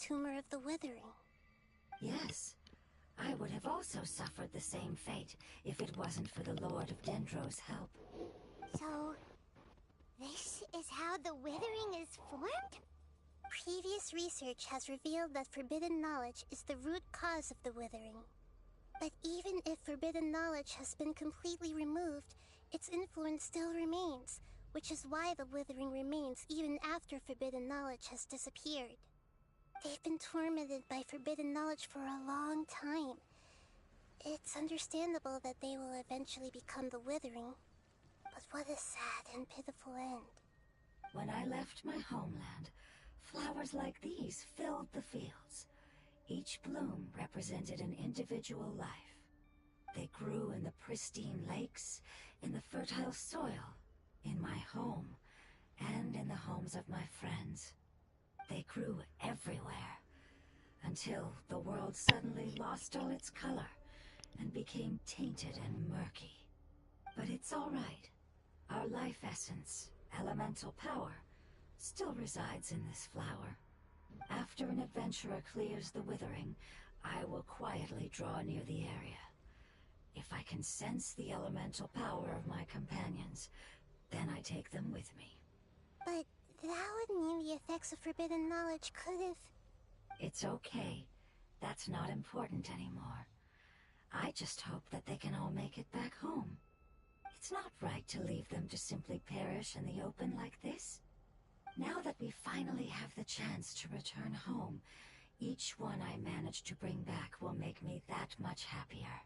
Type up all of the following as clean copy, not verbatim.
tumor of the withering. Yes. I would have also suffered the same fate if it wasn't for the Lord of Dendro's help. So, this is how the withering is formed? Previous research has revealed that forbidden knowledge is the root cause of the withering. But even if forbidden knowledge has been completely removed, its influence still remains, which is why the withering remains even after forbidden knowledge has disappeared. They've been tormented by forbidden knowledge for a long time. It's understandable that they will eventually become the withering. But what a sad and pitiful end. When I left my homeland, flowers like these filled the fields. Each bloom represented an individual life. They grew in the pristine lakes, in the fertile soil, in my home, and in the homes of my friends. They grew everywhere, until the world suddenly lost all its color and became tainted and murky. But it's all right. Our life essence, elemental power, still resides in this flower. After an adventurer clears the withering, I will quietly draw near the area. If I can sense the elemental power of my companions, then I take them with me. But that would mean the effects of forbidden knowledge could have... It's okay. That's not important anymore. I just hope that they can all make it back home. It's not right to leave them to simply perish in the open like this. Now that we finally have the chance to return home, each one I manage to bring back will make me that much happier.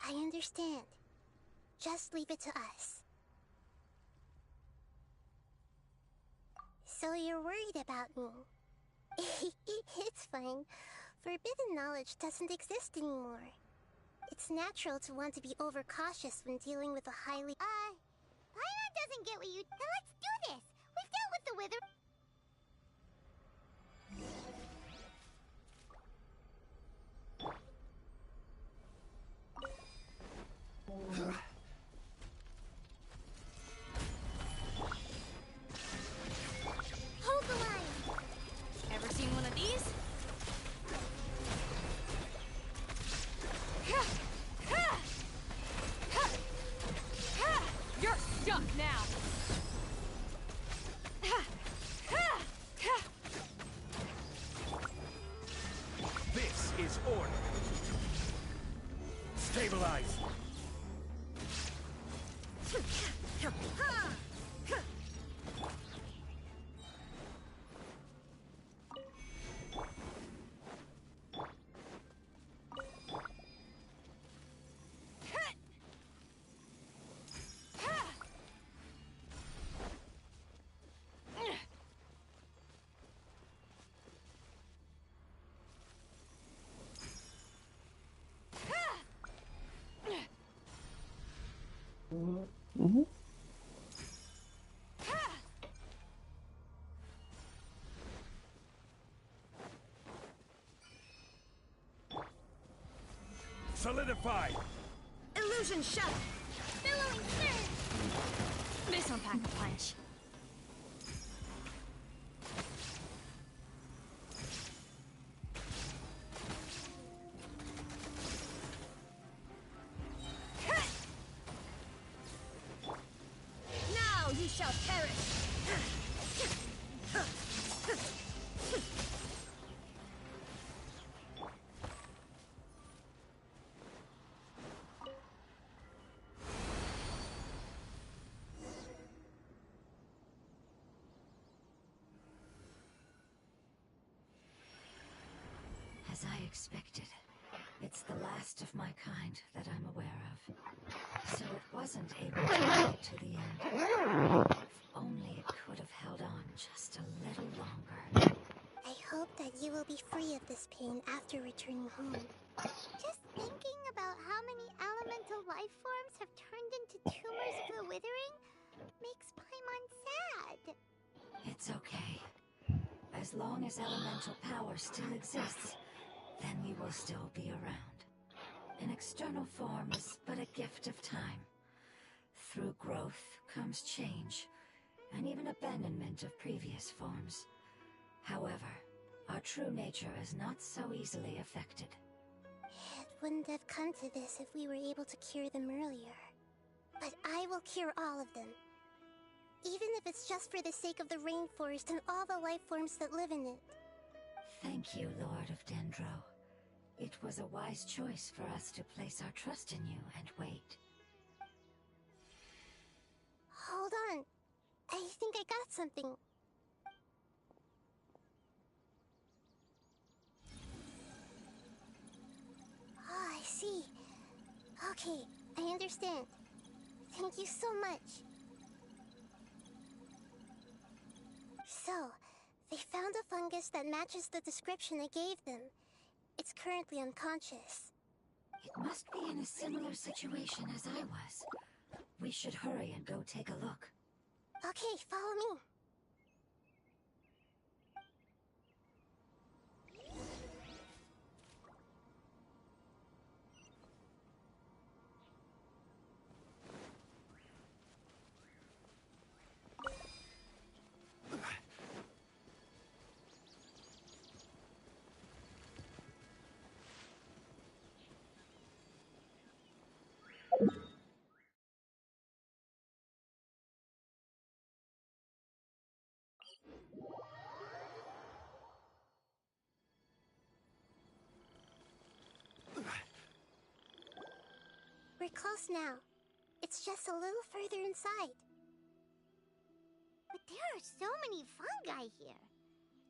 I understand. Just leave it to us. So you're worried about me? It's fine. Forbidden knowledge doesn't exist anymore. It's natural to want to be overcautious when dealing with a highly... Paimon doesn't get what you... Then let's do this! We've dealt with the wither... Hold the line! Ever seen one of these? You're stuck now! This is order. Stabilize. Solidify! Illusion shut! Billowing surge! This one packed a punch. Now you shall perish! As I expected, it's the last of my kind that I'm aware of. So it wasn't able to get to the end. If only it could have held on just a little longer. I hope that you will be free of this pain after returning home. Just thinking about how many elemental life forms have turned into tumors of the withering makes Paimon sad. It's okay. As long as elemental power still exists, then we will still be around. An external form is but a gift of time. Through growth comes change, and even abandonment of previous forms. However, Our true nature is not so easily affected. It wouldn't have come to this if we were able to cure them earlier. But I will cure all of them. Even if it's just for the sake of the rainforest and all the life forms that live in it. Thank you, Lord of Dendro. It was a wise choice for us to place our trust in you and wait. Hold on. I think I got something. Oh, I see. Okay, I understand. Thank you so much. So, they found a fungus that matches the description I gave them. It's currently unconscious. It must be in a similar situation as I was. We should hurry and go take a look. Okay, follow me. We're close now. It's just a little further inside. But there are so many fungi here.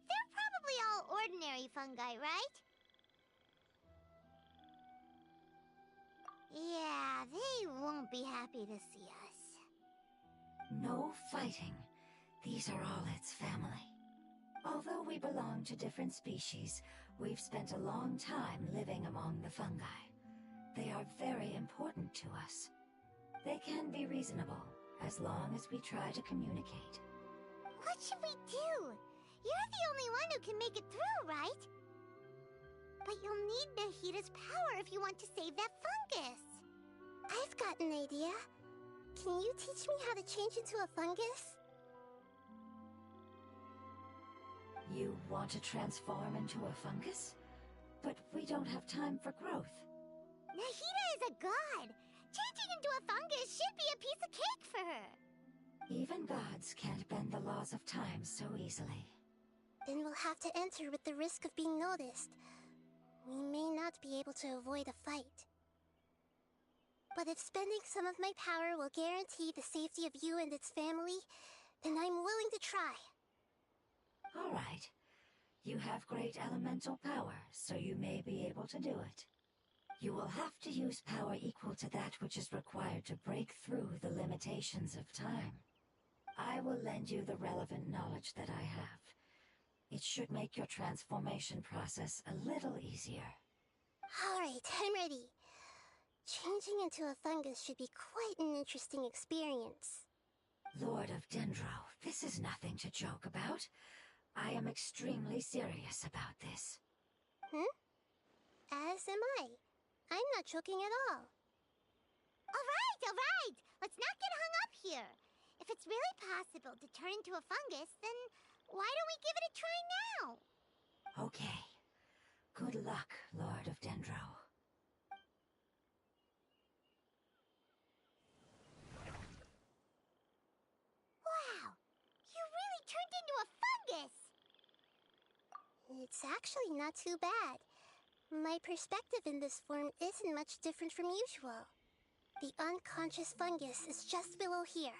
They're probably all ordinary fungi, right? Yeah, they won't be happy to see us. No fighting. These are all its family. Although we belong to different species, we've spent a long time living among the fungi. They are very important to us. They can be reasonable, as long as we try to communicate. What should we do? You're the only one who can make it through, right? But you'll need Nahita's power if you want to save that fungus. I've got an idea. Can you teach me how to change into a fungus? You want to transform into a fungus? But we don't have time for growth. Nahita is a god. Changing into a fungus should be a piece of cake for her. Even gods can't bend the laws of time so easily. Then we'll have to enter with the risk of being noticed. We may not be able to avoid a fight. But if spending some of my power will guarantee the safety of you and its family, then I'm willing to try. All right. You have great elemental power, so you may be able to do it. You will have to use power equal to that which is required to break through the limitations of time. I will lend you the relevant knowledge that I have. It should make your transformation process a little easier. Alright, I'm ready. Changing into a fungus should be quite an interesting experience. Lord of Dendro, this is nothing to joke about. I am extremely serious about this. As am I. I'm not joking at all. All right. Let's not get hung up here. If it's really possible to turn into a fungus, then why don't we give it a try now? Okay. Good luck, Lord of Dendro. Wow! You really turned into a fungus! It's actually not too bad. My perspective in this form isn't much different from usual. The unconscious fungus is just below here.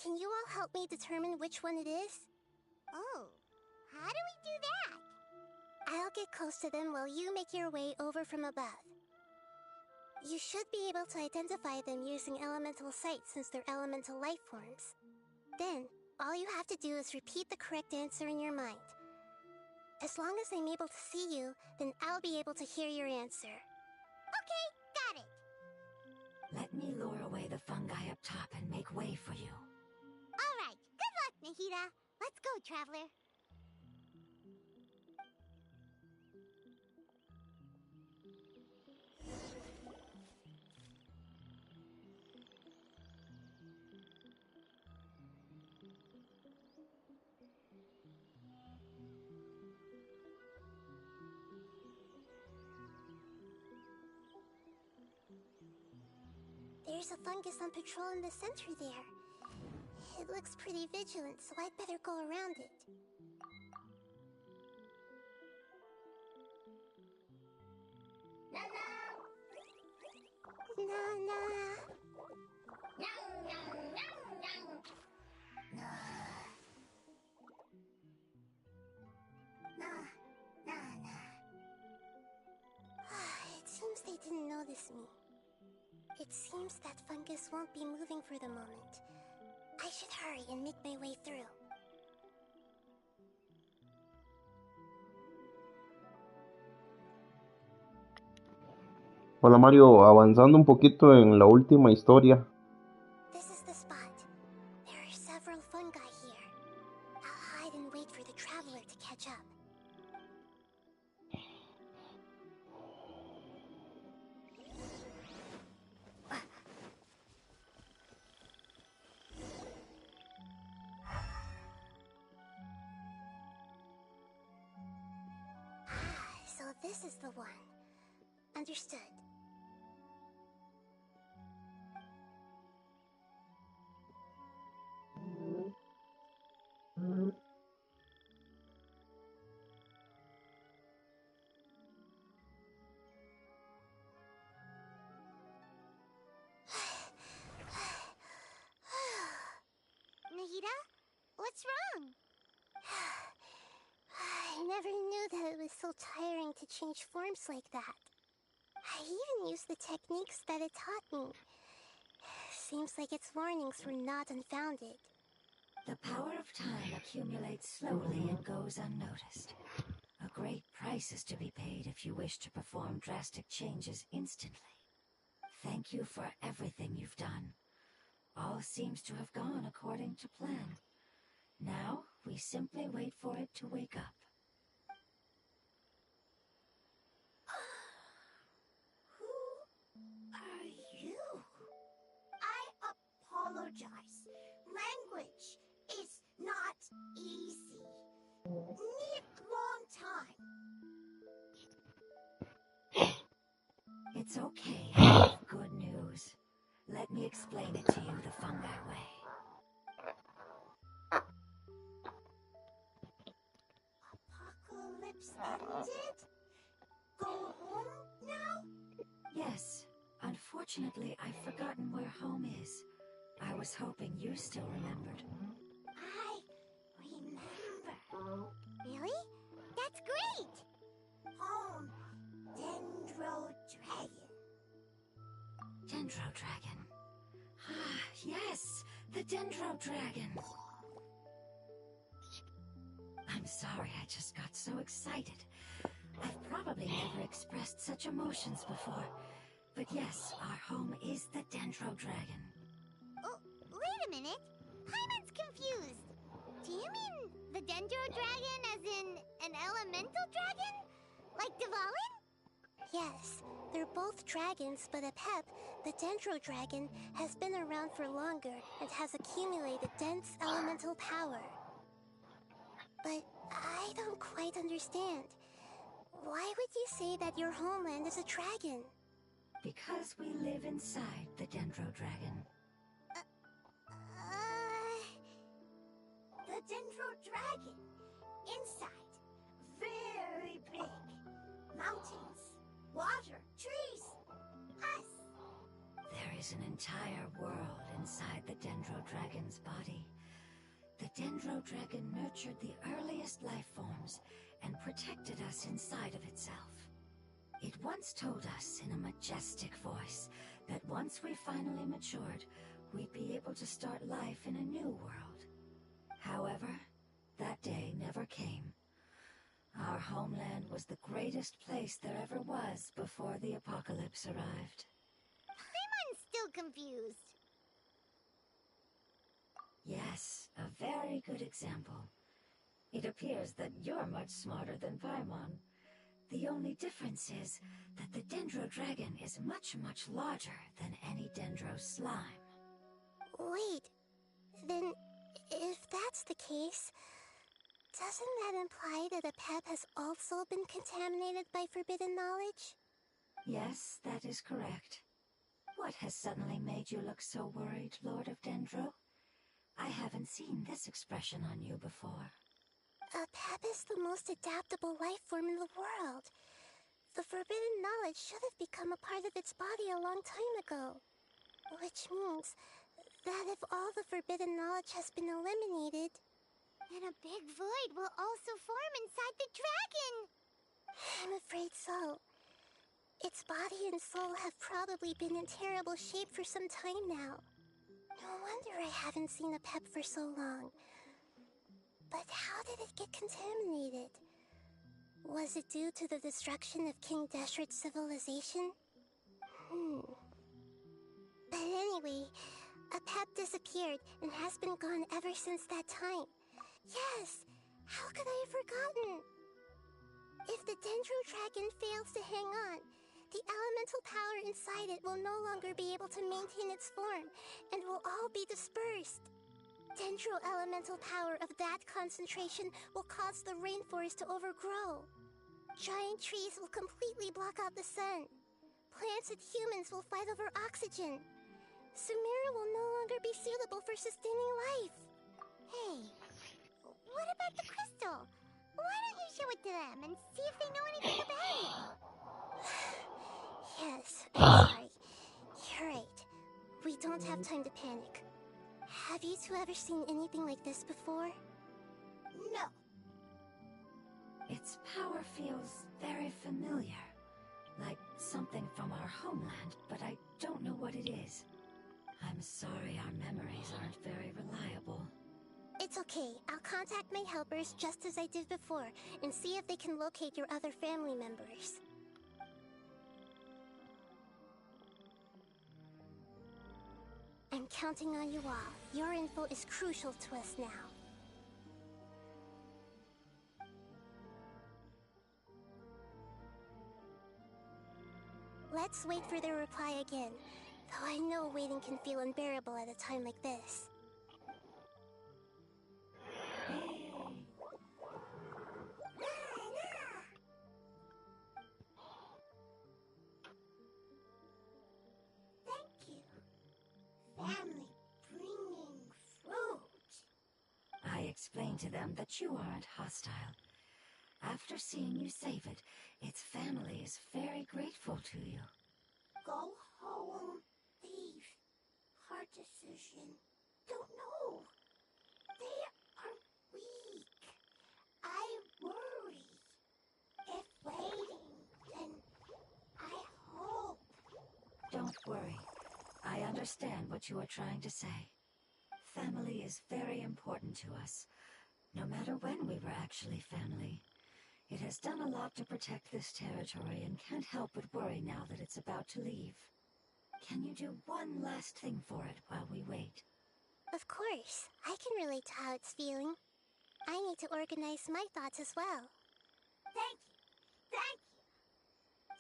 Can you all help me determine which one it is? Oh, how do we do that? I'll get close to them while you make your way over from above. You should be able to identify them using elemental sight since they're elemental life forms. Then, all you have to do is repeat the correct answer in your mind. As long as I'm able to see you, then I'll be able to hear your answer. Okay, got it. Let me lure away the fungi up top and make way for you. All right, good luck, Nahita. Let's go, Traveler. There's a fungus on patrol in the center there. It looks pretty vigilant, so I'd better go around it. Nana! It seems they didn't notice me. It seems that fungus won't be moving for the moment. I should hurry and make my way through. Hola Mario, avanzando un poquito en la última historia. This is the spot. There are several fungi here. I'll hide and wait for the traveler to catch up. So this is the one. Understood. Nahida? What's wrong? I never knew that it was so tiring to change forms like that. I even used the techniques that it taught me. Seems like its warnings were not unfounded. The power of time accumulates slowly and goes unnoticed. A great price is to be paid if you wish to perform drastic changes instantly. Thank you for everything you've done. All seems to have gone according to plan. Now, we simply wait for it to wake up. Who are you? I apologize. Language is not easy. Need long time. It's okay, I have good news. Let me explain it to you the fungi way. Apocalypse ended? Go home now? Yes, unfortunately, I've forgotten where home is. I was hoping you still remembered. I remember. Really? That's great! Home, Dendro Dragon. Dendro Dragon. Ah, yes, the Dendro Dragon. I'm sorry, I just got so excited. I've probably never expressed such emotions before. But yes, our home is the Dendro Dragon. Oh, wait a minute. Paimon's confused. Do you mean the Dendro Dragon as in an elemental dragon? Like Dvalin? Yes, they're both dragons, but Apep, the Dendro Dragon, has been around for longer and has accumulated dense elemental power. But I don't quite understand. Why would you say that your homeland is a dragon? Because we live inside the Dendro Dragon. The Dendro Dragon. Inside. Very big. Mountains. Water. Trees. Us. There is an entire world inside the Dendro Dragon's body. The Dendro Dragon nurtured the earliest life forms and protected us inside of itself. It once told us in a majestic voice that once we finally matured, we'd be able to start life in a new world. However, that day never came. Our homeland was the greatest place there ever was before the apocalypse arrived. Paimon's still confused. Yes, a very good example. It appears that you're much smarter than Paimon. The only difference is that the Dendro Dragon is much, much larger than any Dendro slime. Wait, then if that's the case, doesn't that imply that Apep has also been contaminated by forbidden knowledge? Yes, that is correct. What has suddenly made you look so worried, Lord of Dendro? I haven't seen this expression on you before. A pep is the most adaptable life form in the world. The forbidden knowledge should have become a part of its body a long time ago. Which means that if all the forbidden knowledge has been eliminated, then a big void will also form inside the dragon! I'm afraid so. Its body and soul have probably been in terrible shape for some time now. No wonder I haven't seen a pep for so long. But how did it get contaminated? Was it due to the destruction of King Deshret's civilization? But anyway, a pep disappeared and has been gone ever since that time. Yes, how could I have forgotten? If the Dendro Dragon fails to hang on, the elemental power inside it will no longer be able to maintain its form and will all be dispersed. Dendro elemental power of that concentration will cause the rainforest to overgrow. Giant trees will completely block out the sun. Plants and humans will fight over oxygen. Sumeru will no longer be suitable for sustaining life. Hey, what about the crystal? Why don't you show it to them and see if they know anything about it? Yes, I'm sorry. You're right. We don't have time to panic. Have you two ever seen anything like this before? No. Its power feels very familiar. Like something from our homeland, but I don't know what it is. I'm sorry our memories aren't very reliable. It's okay. I'll contact my helpers just as I did before and see if they can locate your other family members. I'm counting on you all. Your info is crucial to us now. Let's wait for their reply again, though I know waiting can feel unbearable at a time like this. Thank you. Family bringing fruit. I explained to them that you aren't hostile. After seeing you save it, its family is very grateful to you. Go home, thief. Hard decision. Don't know. They are weak. I worry. If waiting, then I hope. Don't worry. I understand what you are trying to say. Family is very important to us, no matter when we were actually family. It has done a lot to protect this territory and can't help but worry now that it's about to leave. Can you do one last thing for it while we wait? Of course. I can relate to how it's feeling. I need to organize my thoughts as well. Thank you. Thank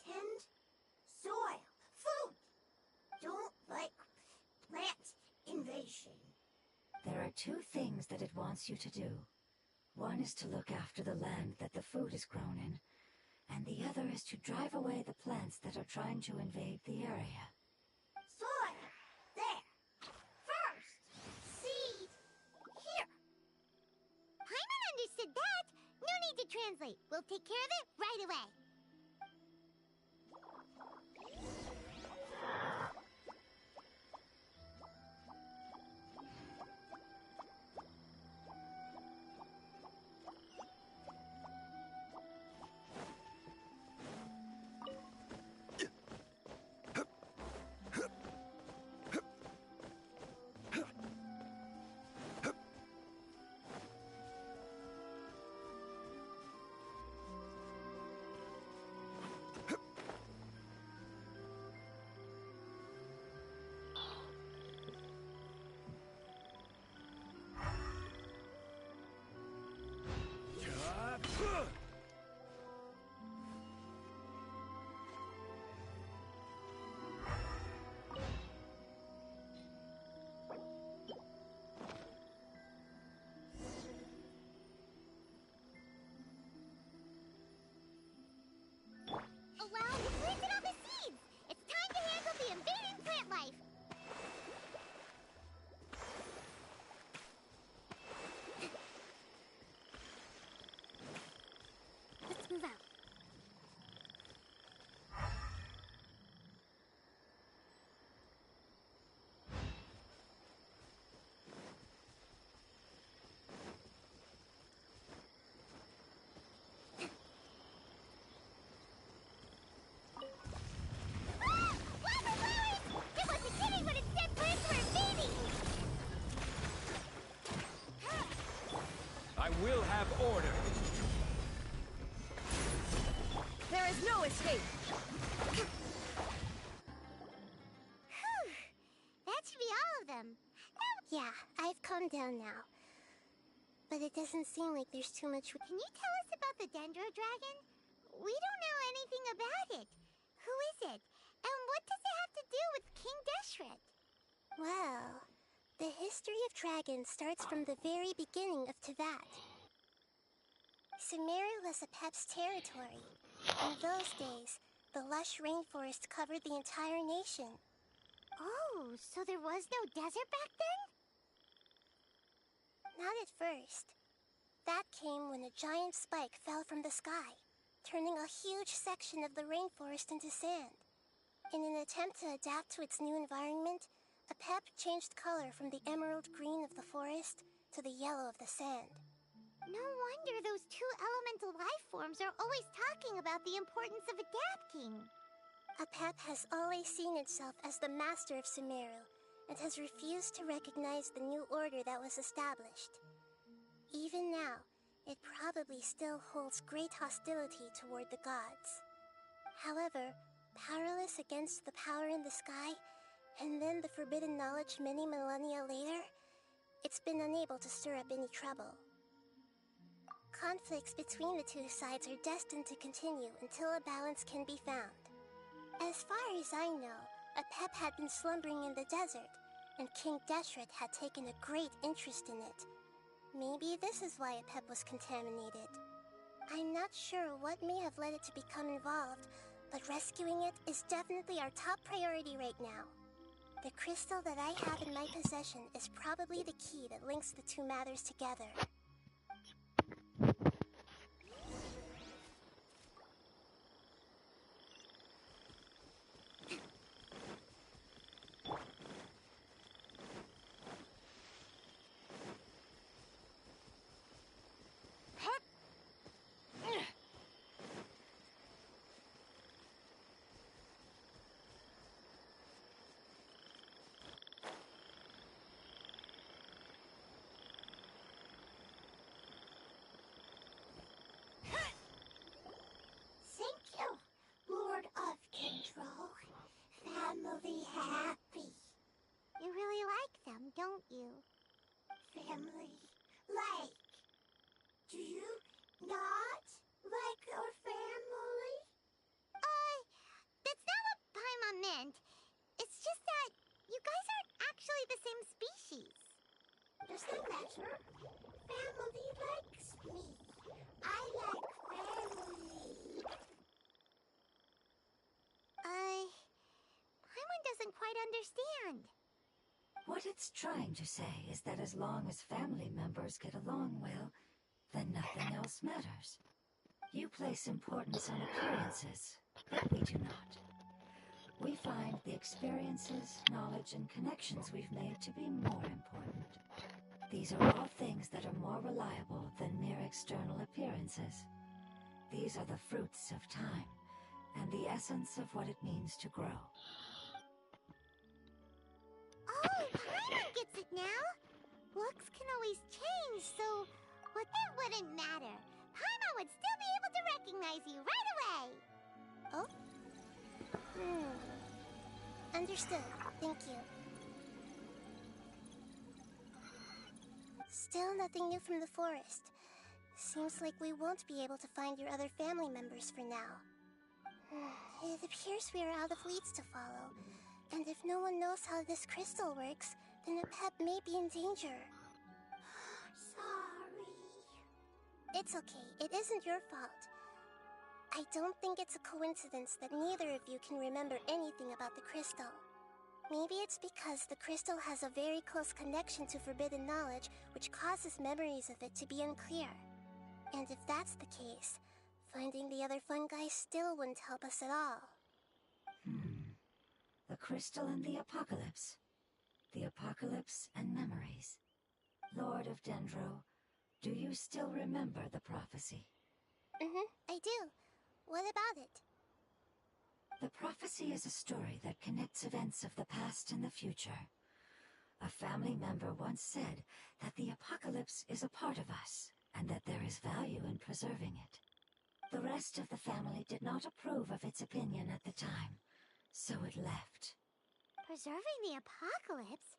you. Tend soil. Food. Don't like plant invasion. There are two things that it wants you to do. One is to look after the land that the food is grown in, and the other is to drive away the plants that are trying to invade the area. Soil. There. First. Seed. Here. Paimon understood that. No need to translate. We'll take care of it right away. order. There is no escape. Phew. That should be all of them. Oh, yeah, I've calmed down now. But it doesn't seem like there's too much. Can you tell us about the Dendro Dragon? We don't know anything about it. Who is it? And what does it have to do with King Deshret? Well, the history of dragons starts from the very beginning of Teyvat. Sumeru was Apep's territory. In those days, the lush rainforest covered the entire nation. Oh, so there was no desert back then? Not at first. That came when a giant spike fell from the sky, turning a huge section of the rainforest into sand. In an attempt to adapt to its new environment, Apep changed color from the emerald green of the forest to the yellow of the sand. No wonder those two elemental life forms are always talking about the importance of adapting. Apep has always seen itself as the master of Sumeru, and has refused to recognize the new order that was established. Even now, it probably still holds great hostility toward the gods. However, powerless against the power in the sky, and then the forbidden knowledge many millennia later, it's been unable to stir up any trouble. Conflicts between the two sides are destined to continue until a balance can be found. As far as I know, Apep had been slumbering in the desert, and King Deshret had taken a great interest in it. Maybe this is why Apep was contaminated. I'm not sure what may have led it to become involved, but rescuing it is definitely our top priority right now. The crystal that I have in my possession is probably the key that links the two matters together. Thank you, Lord of Control. Family happy. You really like them, don't you? Family like. Do you not like your family? That's not what Paimon meant. It's just that you guys aren't actually the same species. Does that matter? Family likes me. I like family. Paimon doesn't quite understand. What it's trying to say is that as long as family members get along well, then nothing else matters. You place importance on appearances, but we do not. We find the experiences, knowledge, and connections we've made to be more important. These are all things that are more reliable than mere external appearances. These are the fruits of time, and the essence of what it means to grow. Oh, Paimon gets it now. Looks can always change, so that wouldn't matter. Paimon would still be able to recognize you right away. Oh? Understood. Thank you. Still nothing new from the forest. Seems like we won't be able to find your other family members for now. It appears we are out of leads to follow. And if no one knows how this crystal works, then Apep may be in danger. Sorry. It's okay. It isn't your fault. I don't think it's a coincidence that neither of you can remember anything about the crystal. Maybe it's because the crystal has a very close connection to forbidden knowledge, which causes memories of it to be unclear. And if that's the case, finding the other fungi still wouldn't help us at all. The crystal and the apocalypse. The apocalypse and memories. Lord of Dendro, do you still remember the prophecy? I do. What about it? The prophecy is a story that connects events of the past and the future. A family member once said that the apocalypse is a part of us, and that there is value in preserving it. The rest of the family did not approve of its opinion at the time, so it left. Preserving the apocalypse?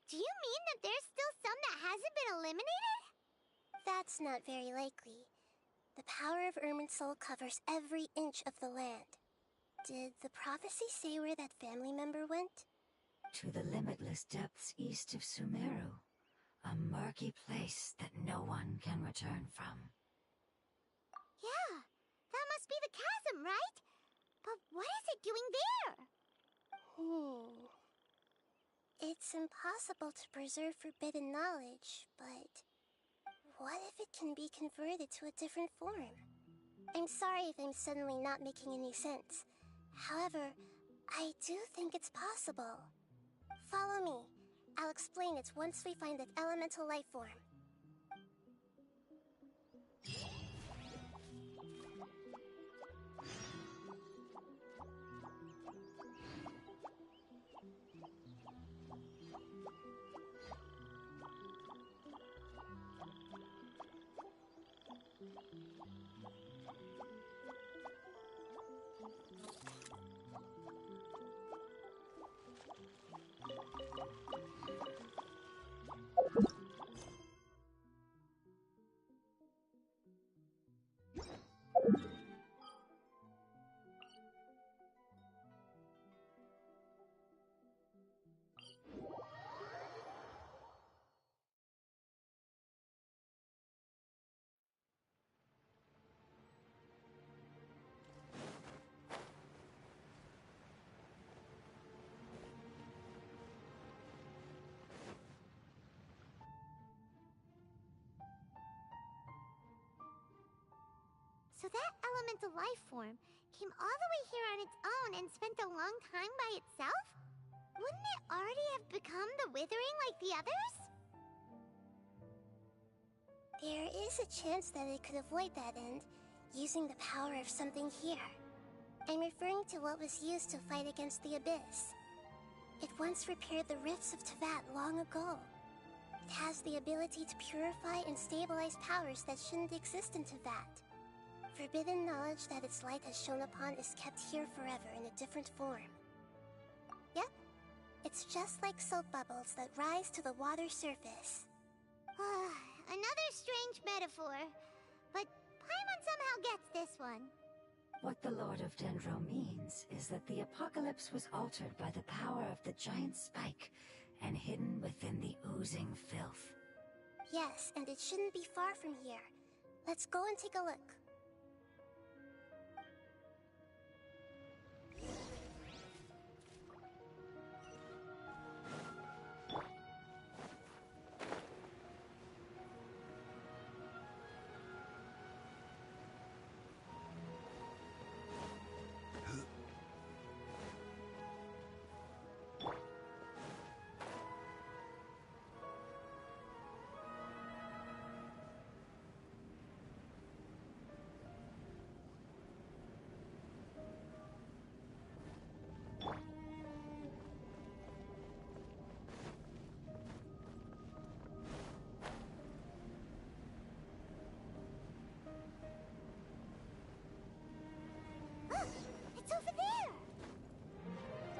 Do you mean that there's still some that hasn't been eliminated? That's not very likely. The power of Irminsul covers every inch of the land. Did the prophecy say where that family member went? To the limitless depths east of Sumeru, a murky place that no one can return from. Yeah, that must be the chasm, right? But what is it doing there? It's impossible to preserve forbidden knowledge, but what if it can be converted to a different form? I'm sorry if I'm suddenly not making any sense. However, I do think it's possible. Follow me. I'll explain it once we find that elemental life form. So that elemental life form came all the way here on its own and spent a long time by itself? Wouldn't it already have become the Withering like the others? There is a chance that it could avoid that end, using the power of something here. I'm referring to what was used to fight against the Abyss. It once repaired the rifts of Tevat long ago. It has the ability to purify and stabilize powers that shouldn't exist in Tevat. Forbidden knowledge that its light has shone upon is kept here forever in a different form. Yep, it's just like soap bubbles that rise to the water's surface. Another strange metaphor, but Paimon somehow gets this one. What the Lord of Dendro means is that the apocalypse was altered by the power of the giant spike and hidden within the oozing filth. Yes, and it shouldn't be far from here. Let's go and take a look. It's over there!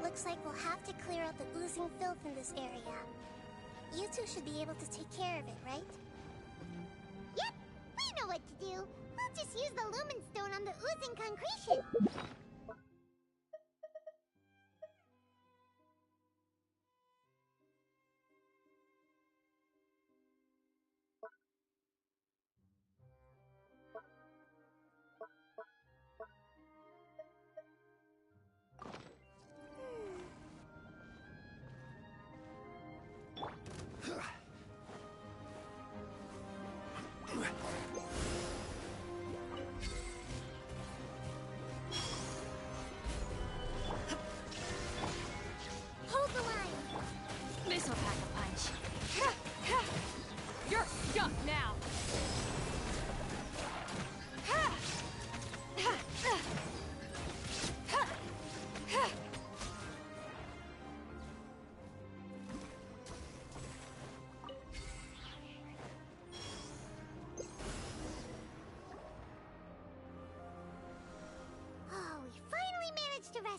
Looks like we'll have to clear out the oozing filth in this area. You two should be able to take care of it, right? Yep, we know what to do. We'll just use the Lumen Stone on the oozing concretion.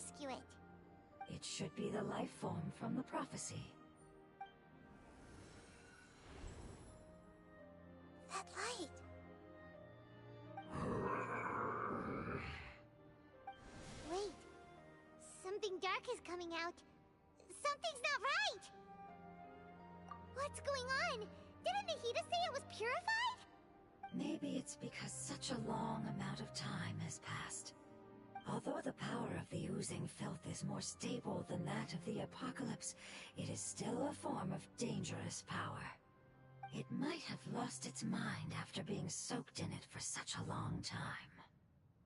rescue it? It should be the life form from the prophecy. That light. Wait. Something dark is coming out. Something's not right! What's going on? Didn't Nahida say it was purified? Maybe it's because such a long amount of time has passed. Although the power of the oozing filth is more stable than that of the apocalypse, it is still a form of dangerous power. It might have lost its mind after being soaked in it for such a long time.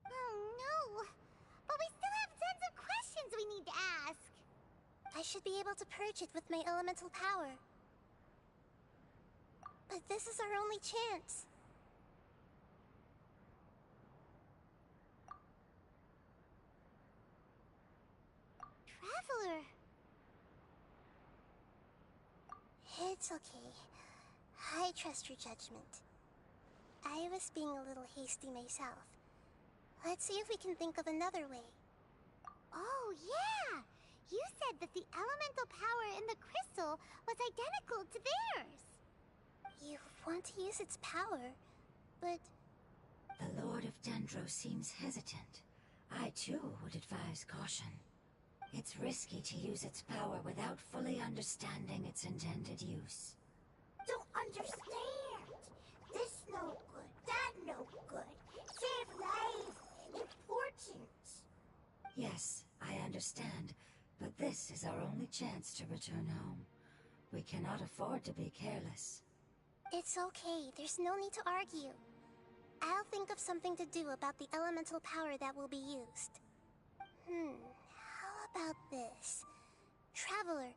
Oh no! But we still have tons of questions we need to ask! I should be able to purge it with my elemental power. But this is our only chance. Traveler! It's okay. I trust your judgment. I was being a little hasty myself. Let's see if we can think of another way. Oh yeah! You said that the elemental power in the crystal was identical to theirs! You want to use its power, but... The Lord of Dendro seems hesitant. I too would advise caution. It's risky to use its power without fully understanding its intended use. Don't understand! This no good, that no good. Save lives! Important! Yes, I understand, but this is our only chance to return home. We cannot afford to be careless. It's okay, there's no need to argue. I'll think of something to do about the elemental power that will be used. How about this? Traveler,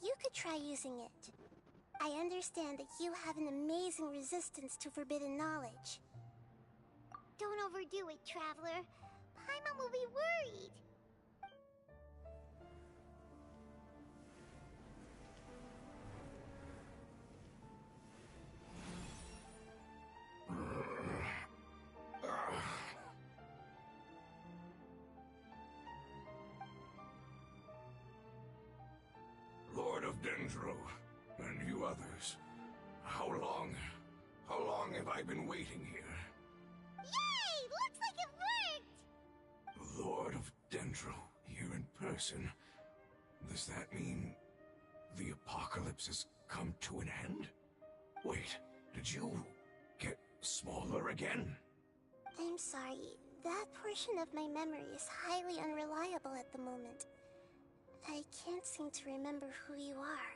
you could try using it. I understand that you have an amazing resistance to forbidden knowledge. Don't overdo it, Traveler. Paimon will be worried. Lord of Dendro, and you others, how long have I been waiting here? Yay! Looks like it worked! Lord of Dendro, here in person. Does that mean the apocalypse has come to an end? Wait, did you get smaller again? I'm sorry, that portion of my memory is highly unreliable at the moment. I can't seem to remember who you are.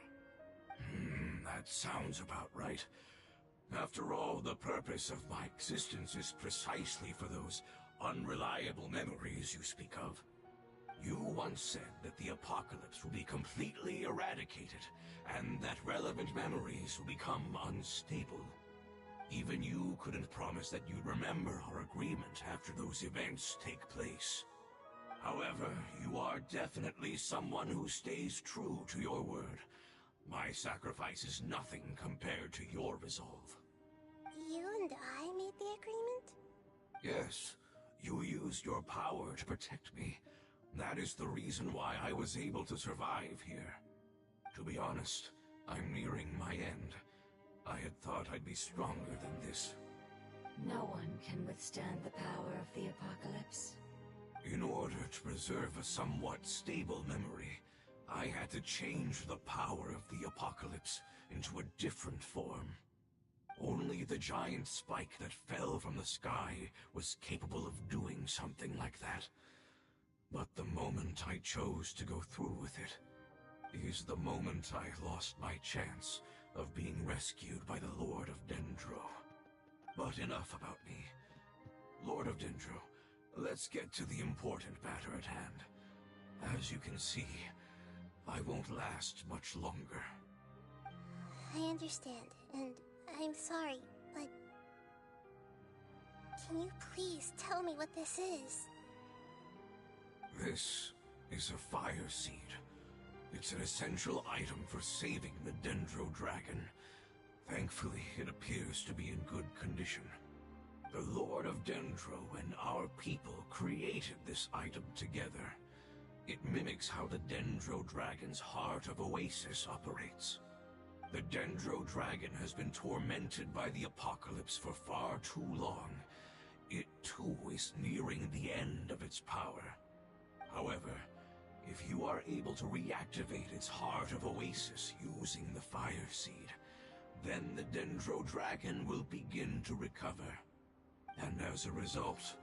That sounds about right. After all, the purpose of my existence is precisely for those unreliable memories you speak of. You once said that the apocalypse will be completely eradicated, and that relevant memories will become unstable. Even you couldn't promise that you'd remember our agreement after those events take place. However, you are definitely someone who stays true to your word. My sacrifice is nothing compared to your resolve. You and I made the agreement? Yes, you used your power to protect me. That is the reason why I was able to survive here. To be honest, I'm nearing my end. I had thought I'd be stronger than this. No one can withstand the power of the apocalypse. In order to preserve a somewhat stable memory, I had to change the power of the apocalypse into a different form. Only the giant spike that fell from the sky was capable of doing something like that. But the moment I chose to go through with it is the moment I lost my chance of being rescued by the Lord of Dendro. But enough about me. Lord of Dendro, let's get to the important matter at hand. As you can see, I won't last much longer. I understand, and I'm sorry, but... Can you please tell me what this is? This is a fire seed. It's an essential item for saving the Dendro Dragon. Thankfully, it appears to be in good condition. The Lord of Dendro and our people created this item together. It mimics how the Dendro Dragon's Heart of Oasis operates. The Dendro Dragon has been tormented by the apocalypse for far too long. It too is nearing the end of its power. However, if you are able to reactivate its Heart of Oasis using the Fire Seed, then the Dendro Dragon will begin to recover. And as a result,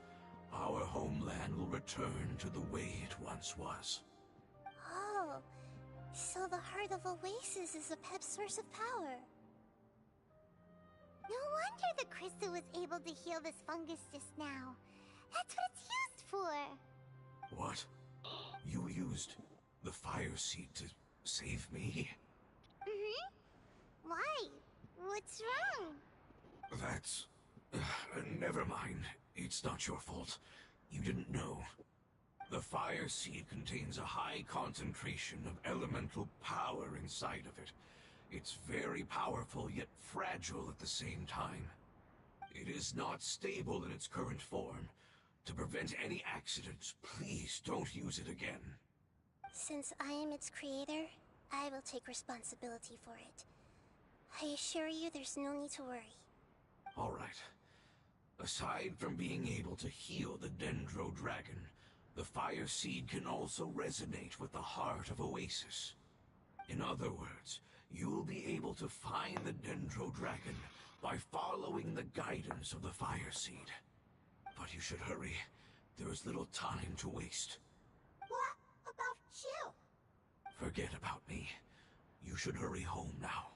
our homeland will return to the way it once was. Oh, so the Heart of Oasis is a pet source of power. No wonder the crystal was able to heal this fungus just now. That's what it's used for. What? You used the Fire Seed to save me? Why? What's wrong? That's... never mind. It's not your fault. You didn't know. The Fire Seed contains a high concentration of elemental power inside of it. It's very powerful, yet fragile at the same time. It is not stable in its current form. To prevent any accidents, please don't use it again. Since I am its creator, I will take responsibility for it. I assure you there's no need to worry. All right. Aside from being able to heal the Dendro Dragon, the Fire Seed can also resonate with the Heart of Oasis. In other words, you'll be able to find the Dendro Dragon by following the guidance of the Fire Seed. But you should hurry. There is little time to waste. What about you? Forget about me. You should hurry home now.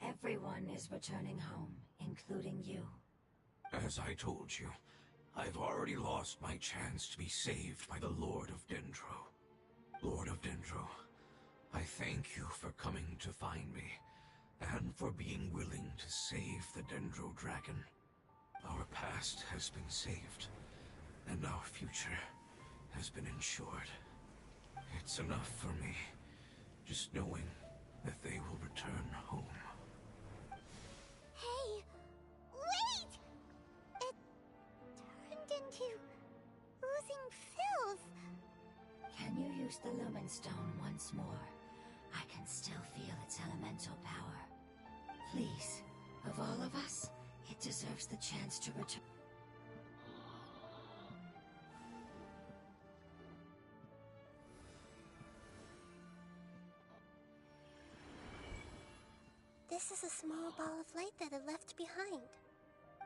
Everyone is returning home, including you. As I told you, I've already lost my chance to be saved by the Lord of Dendro. Lord of Dendro, I thank you for coming to find me, and for being willing to save the Dendro Dragon. Our past has been saved, and our future has been ensured. It's enough for me, just knowing that they will return home. Hey, wait! It turned into oozing filth. Can you use the Lumen Stone once more? I can still feel its elemental power. Please, of all of us, it deserves the chance to return. This is a small ball of light that it left behind.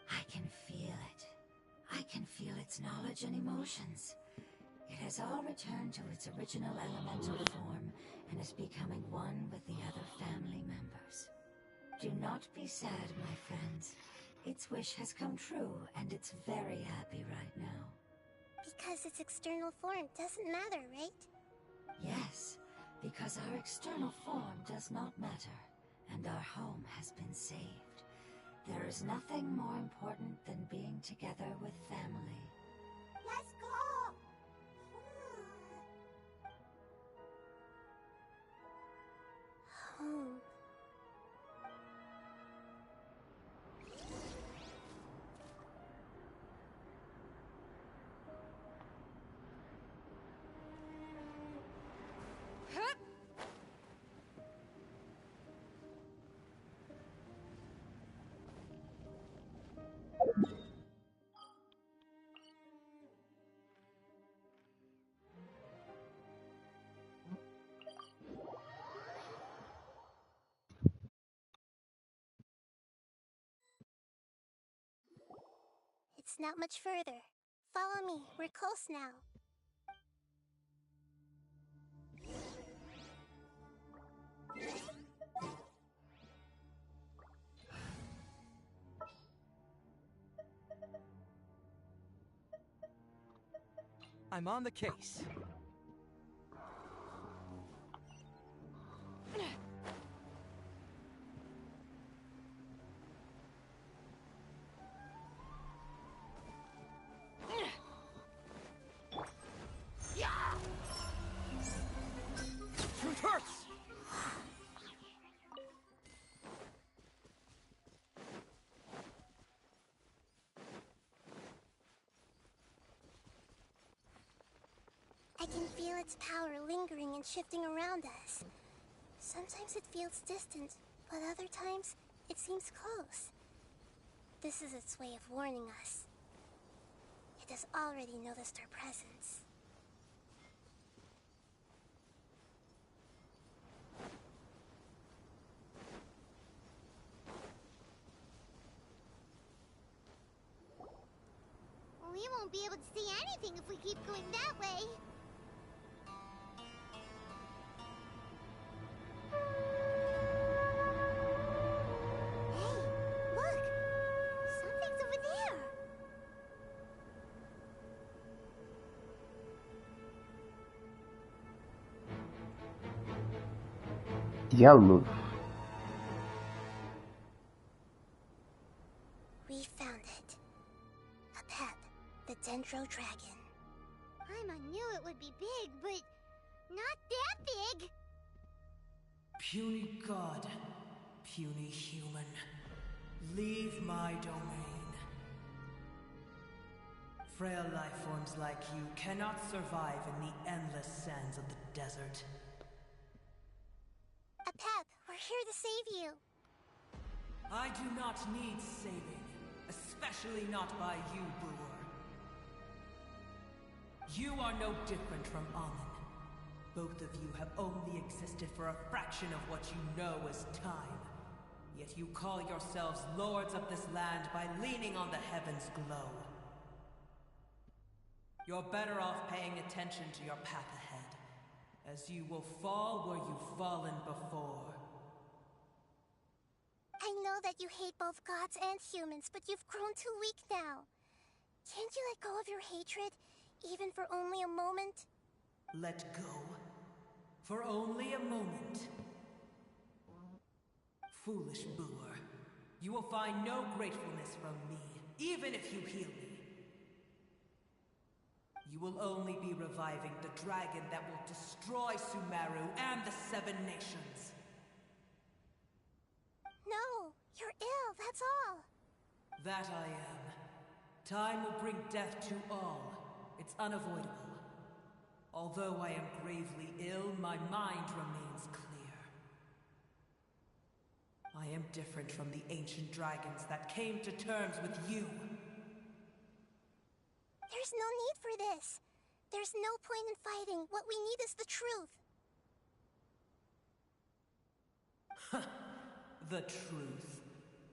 I can feel it. I can feel its knowledge and emotions. It has all returned to its original elemental form and is becoming one with the other family members. Do not be sad, my friends. Its wish has come true, and it's very happy right now. Because its external form doesn't matter, right? Yes, because our external form does not matter, and our home has been saved. There is nothing more important than being together with family. Let's go! Home. It's not much further. Follow me, we're close now. I'm on the case. Truth hurts! I can feel its power lingering and shifting around us. Sometimes it feels distant, but other times it seems close. This is its way of warning us. It has already noticed our presence. We won't be able to see anything if we keep going that way. Hey, look! Something's over there! Diablos. We found it. A pet, the Dendro Dragon. Paimon knew it would be big, but not that big! Puny god, puny human, leave my domain. Frail life forms like you cannot survive in the endless sands of the desert. Apep, we're here to save you. I do not need saving, especially not by you, Brewer. You are no different from Amun. Both of you have only existed for a fraction of what you know as time. Yet you call yourselves lords of this land by leaning on the heavens' glow. You're better off paying attention to your path ahead, as you will fall where you've fallen before. I know that you hate both gods and humans, but you've grown too weak now. Can't you let go of your hatred, even for only a moment? Let go? For only a moment? Foolish Brewer. You will find no gratefulness from me, even if you heal me. You will only be reviving the dragon that will destroy Sumeru and the Seven Nations. No, you're ill, that's all. That I am. Time will bring death to all. It's unavoidable. Although I am gravely ill, my mind remains clear. I am different from the ancient dragons that came to terms with you. There's no need for this. There's no point in fighting. What we need is the truth. The truth.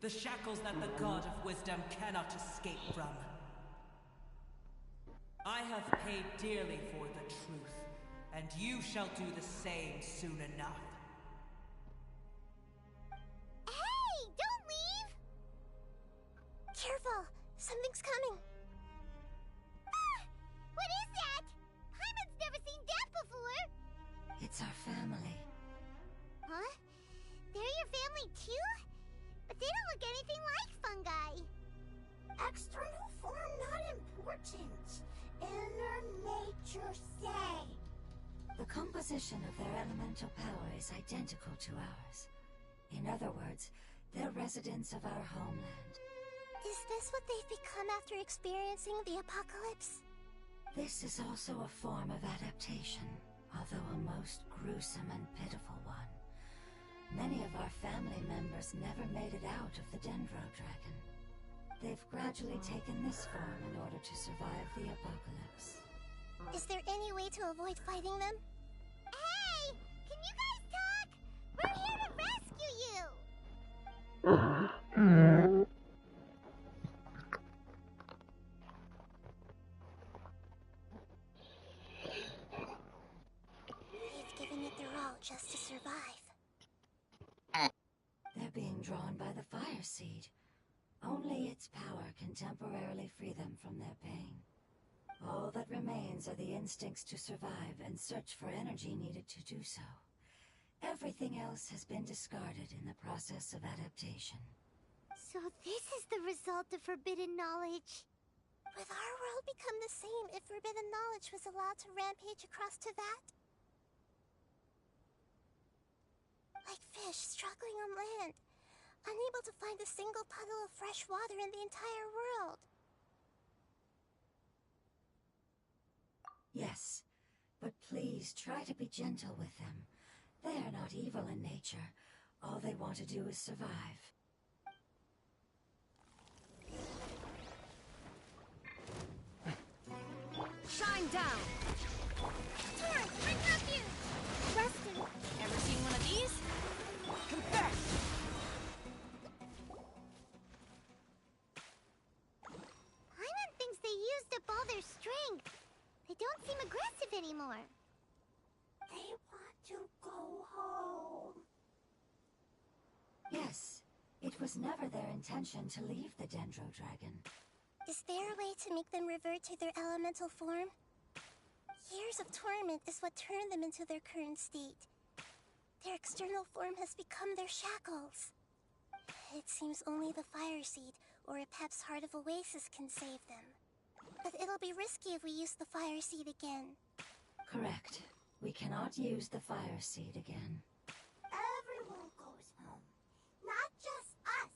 The shackles that the God of Wisdom cannot escape from. I have paid dearly for the truth, and you shall do the same soon enough. Hey, don't leave! Careful, something's coming. Ah! What is that? Paimon's never seen that before! It's our family. Huh? They're your family too? But they don't look anything like fungi. External form not important. Inner nature say. The composition of their elemental power is identical to ours. In other words, they're residents of our homeland. Is this what they've become after experiencing the apocalypse? This is also a form of adaptation, although a most gruesome and pitiful one. Many of our family members never made it out of the Dendro Dragon. They've gradually taken this form in order to survive the apocalypse. Is there any way to avoid fighting them? Hey! Can you guys talk? We're here to rescue you! We've given it their all just to survive. They're being drawn by the fire seed. Only its power can temporarily free them from their pain. All that remains are the instincts to survive and search for energy needed to do so. Everything else has been discarded in the process of adaptation. So this is the result of forbidden knowledge. Would our world become the same if forbidden knowledge was allowed to rampage across to that? Like fish struggling on land, unable to find a single puddle of fresh water in the entire world. Yes, but Please try to be gentle with them. They are not evil in nature. All they want to do is survive. Shine down! Torrent, I got you! Rustin, Ever seen one of these? Confess! Paimon thinks they used up all their strength. They don't seem aggressive anymore. They want to go home. Yes, it was never their intention to leave the Dendro Dragon. Is there a way to make them revert to their elemental form? Years of torment is what turned them into their current state. Their external form has become their shackles. It seems only the Fire Seed or Epep's Heart of Oasis can save them. But it'll be risky if we use the Fire Seed again. Correct. We cannot use the Fire Seed again. Everyone goes home, not just us.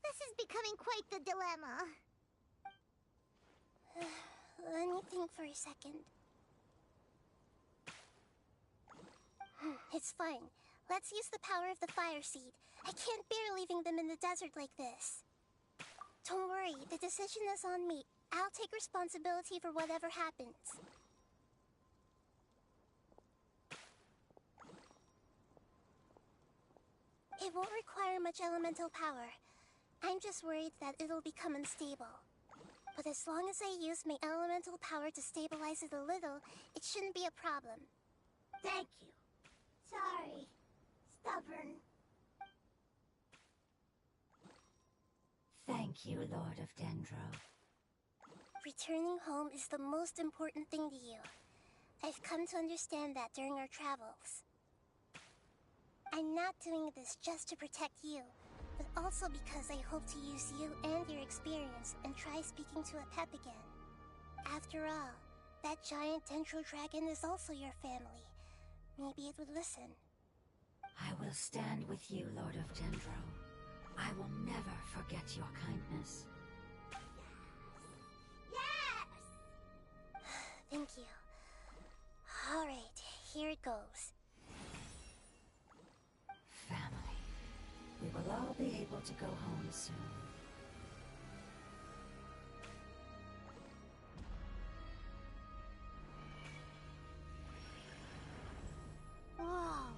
This is becoming quite the dilemma. Let me think for a second. It's fine. Let's use the power of the Fire Seed. I can't bear leaving them in the desert like this. Don't worry, the decision is on me. I'll take responsibility for whatever happens. It won't require much elemental power. I'm just worried that it'll become unstable. But as long as I use my elemental power to stabilize it a little, it shouldn't be a problem. Thank you. Sorry. Stubborn. Thank you, Lord of Dendro. Returning home is the most important thing to you. I've come to understand that during our travels. I'm not doing this just to protect you, but also because I hope to use you and your experience and try speaking to Epep again. After all, that giant Dendro Dragon is also your family. Maybe it would listen. I will stand with you, Lord of Dendro. I will never forget your kindness. Yes! Thank you. Alright, here it goes. Family. We will all be able to go home soon. Whoa,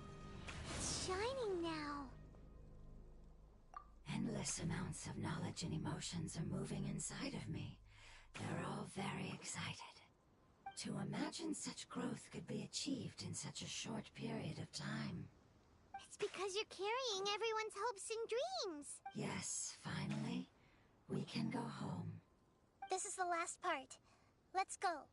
it's shining now. Endless amounts of knowledge and emotions are moving inside of me. They're all very excited. To imagine such growth could be achieved in such a short period of time. It's because you're carrying everyone's hopes and dreams. Yes, finally, we can go home. This is the last part. Let's go.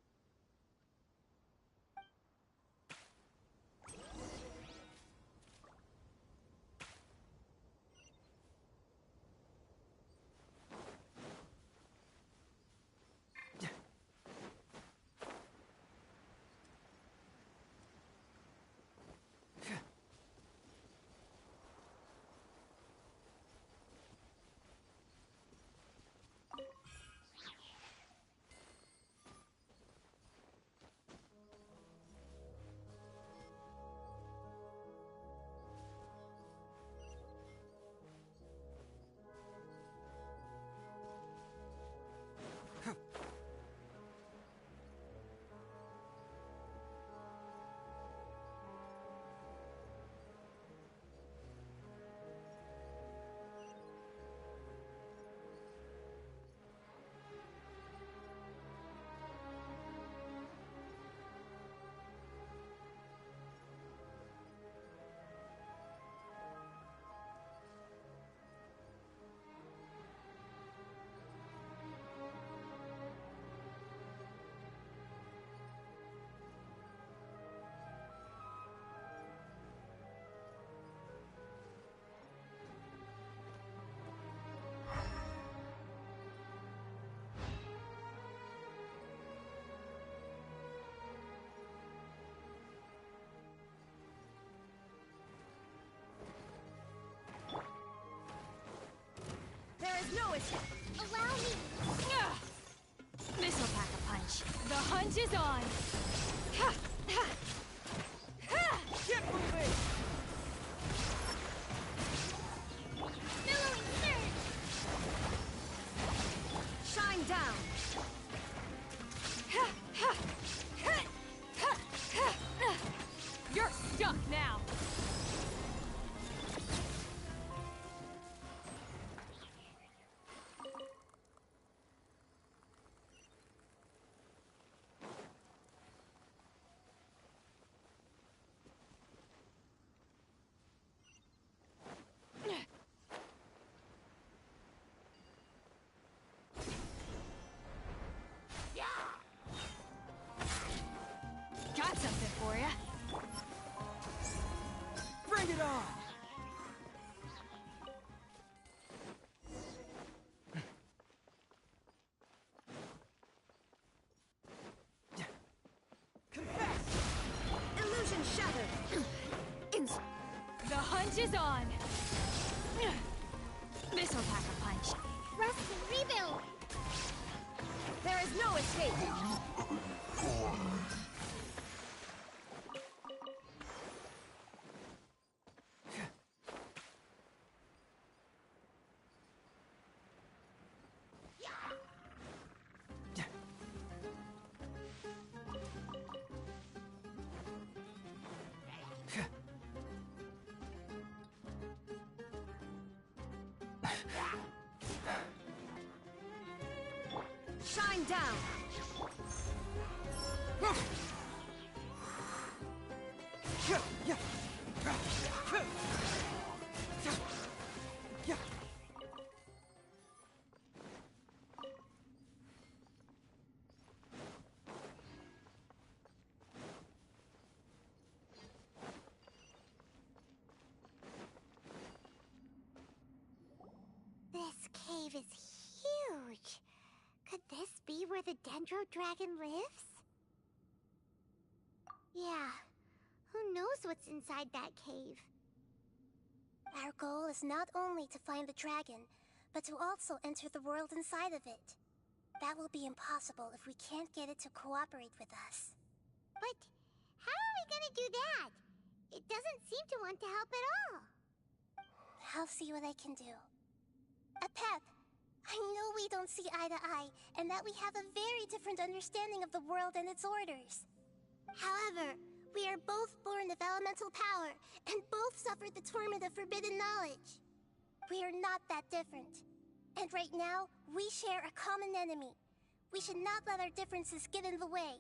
There is no escape. Allow me. This'll pack a punch. hunt is on! Ha! Ha! Ha! Get moving! Billowing surge! Shine down! Ha! Ha! Ha! Ha! Ha! You're stuck now! Got something for ya. Bring it on! Confess! Illusion shattered! The hunt is on! This'll pack a punch. Rusty, rebuild! There is no escape! Shine down! This cave is huge. Could this be where the Dendro Dragon lives? Yeah, who knows what's inside that cave? Our goal is not only to find the dragon, but to also enter the world inside of it. That will be impossible if we can't get it to cooperate with us. But how are we gonna do that? It doesn't seem to want to help at all. I'll see what I can do. Pep, I know we don't see eye to eye, and that we have a very different understanding of the world and its orders. However, we are both born of elemental power, and both suffered the torment of forbidden knowledge. We are not that different. And right now, we share a common enemy. We should not let our differences get in the way.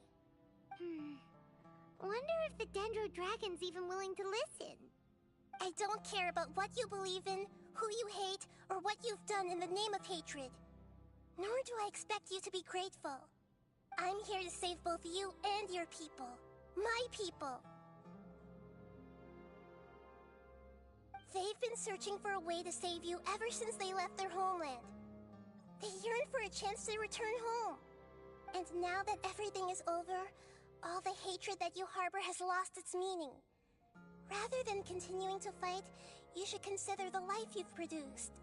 Wonder if the Dendro Dragon's even willing to listen. I don't care about what you believe in, who you hate, or what you've done in the name of hatred. Nor do I expect you to be grateful. I'm here to save both you and your people. My people. They've been searching for a way to save you ever since they left their homeland. They yearn for a chance to return home. And now that everything is over, all the hatred that you harbor has lost its meaning. Rather than continuing to fight, you should consider the life you've produced.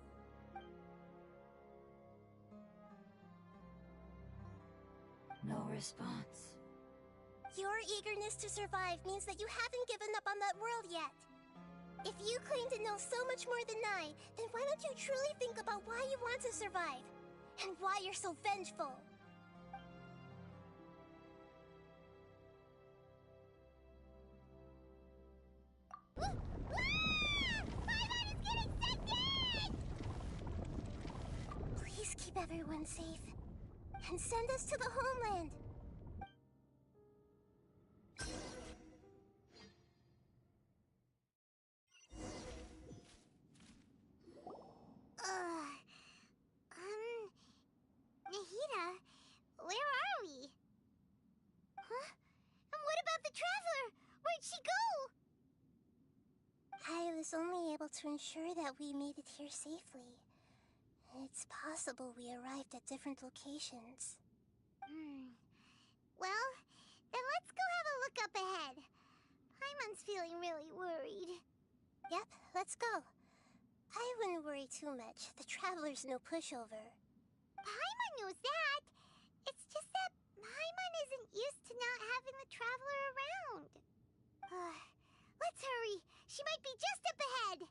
No response. Your eagerness to survive means that you haven't given up on that world yet. If you claim to know so much more than I, then why don't you truly think about why you want to survive? And why you're so vengeful? Please keep everyone safe. And send us to the homeland. Nahida, where are we? Huh? And what about the Traveler? Where'd she go? I was only able to ensure that we made it here safely. It's possible we arrived at different locations. Well, then let's go have a look up ahead. Paimon's feeling really worried. Yep, let's go. I wouldn't worry too much. The Traveler's no pushover. Paimon knows that. It's just that Paimon isn't used traveler around. Let's hurry. She might be just up ahead.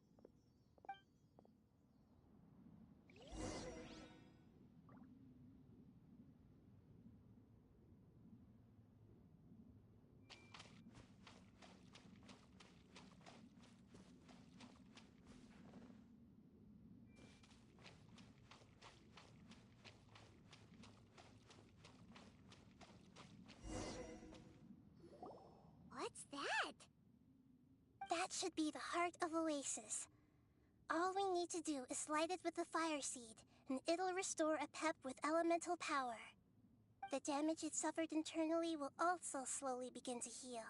What's that? That should be the heart of Oasis. All we need to do is light it with the fire seed, and it'll restore a pep with elemental power. The damage it suffered internally will also slowly begin to heal.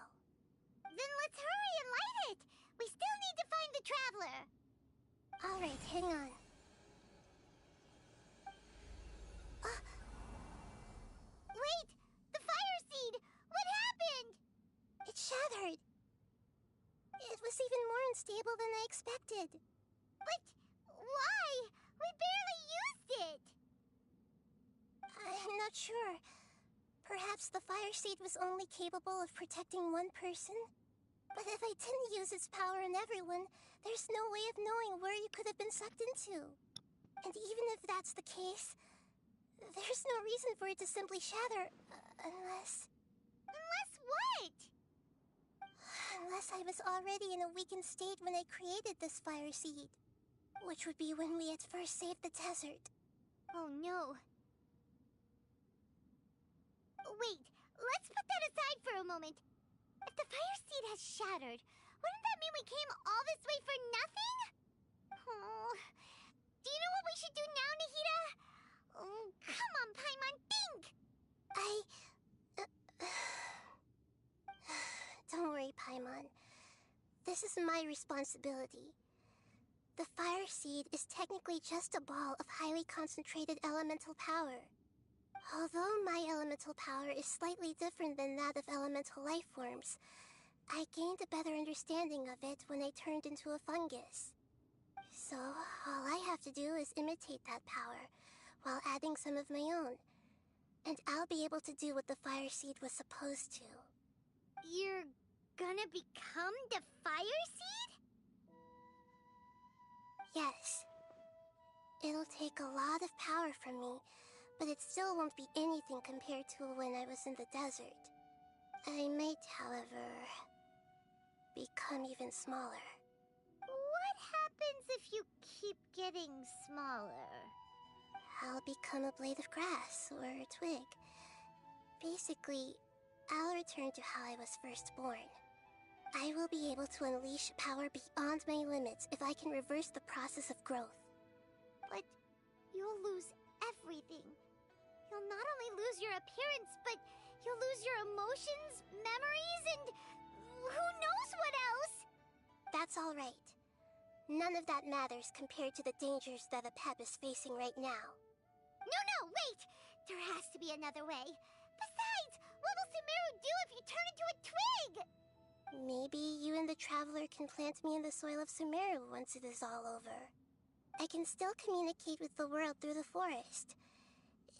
Then let's hurry and light it! We still need to find the traveler! Alright, hang on. Wait! The fire seed! What happened? It shattered. It was even more unstable than I expected. But why? We barely used it! I'm not sure. Perhaps the fire seed was only capable of protecting one person? But if I didn't use its power on everyone, there's no way of knowing where you could have been sucked into. And even if that's the case, there's no reason for it to simply shatter, unless... Unless what? Unless I was already in a weakened state when I created this fire seed. Which would be when we at first saved the desert. Oh no. Wait, let's put that aside for a moment. If the fire seed has shattered, wouldn't that mean we came all this way for nothing? Oh, do you know what we should do now, Nahida? Oh, come on, Paimon, think! Don't worry, Paimon. This is my responsibility. The fire seed is technically just a ball of highly concentrated elemental power. Although my elemental power is slightly different than that of elemental life forms, I gained a better understanding of it when I turned into a fungus. So, all I have to do is imitate that power, while adding some of my own. And I'll be able to do what the fire seed was supposed to. You're gonna become the fire seed? Yes. It'll take a lot of power from me, but it still won't be anything compared to when I was in the desert. I might, however, become even smaller. What happens if you keep getting smaller? I'll become a blade of grass or a twig. Basically, I'll return to how I was first born. I will be able to unleash power beyond my limits if I can reverse the process of growth. But you'll lose everything. You'll not only lose your appearance, but you'll lose your emotions, memories, and who knows what else? That's all right. None of that matters compared to the dangers that a Pep is facing right now. No, wait! There has to be another way. Besides, what will Sumeru do if you turn into a twig? Maybe you and the Traveler can plant me in the soil of Sumeru once it is all over. I can still communicate with the world through the forest.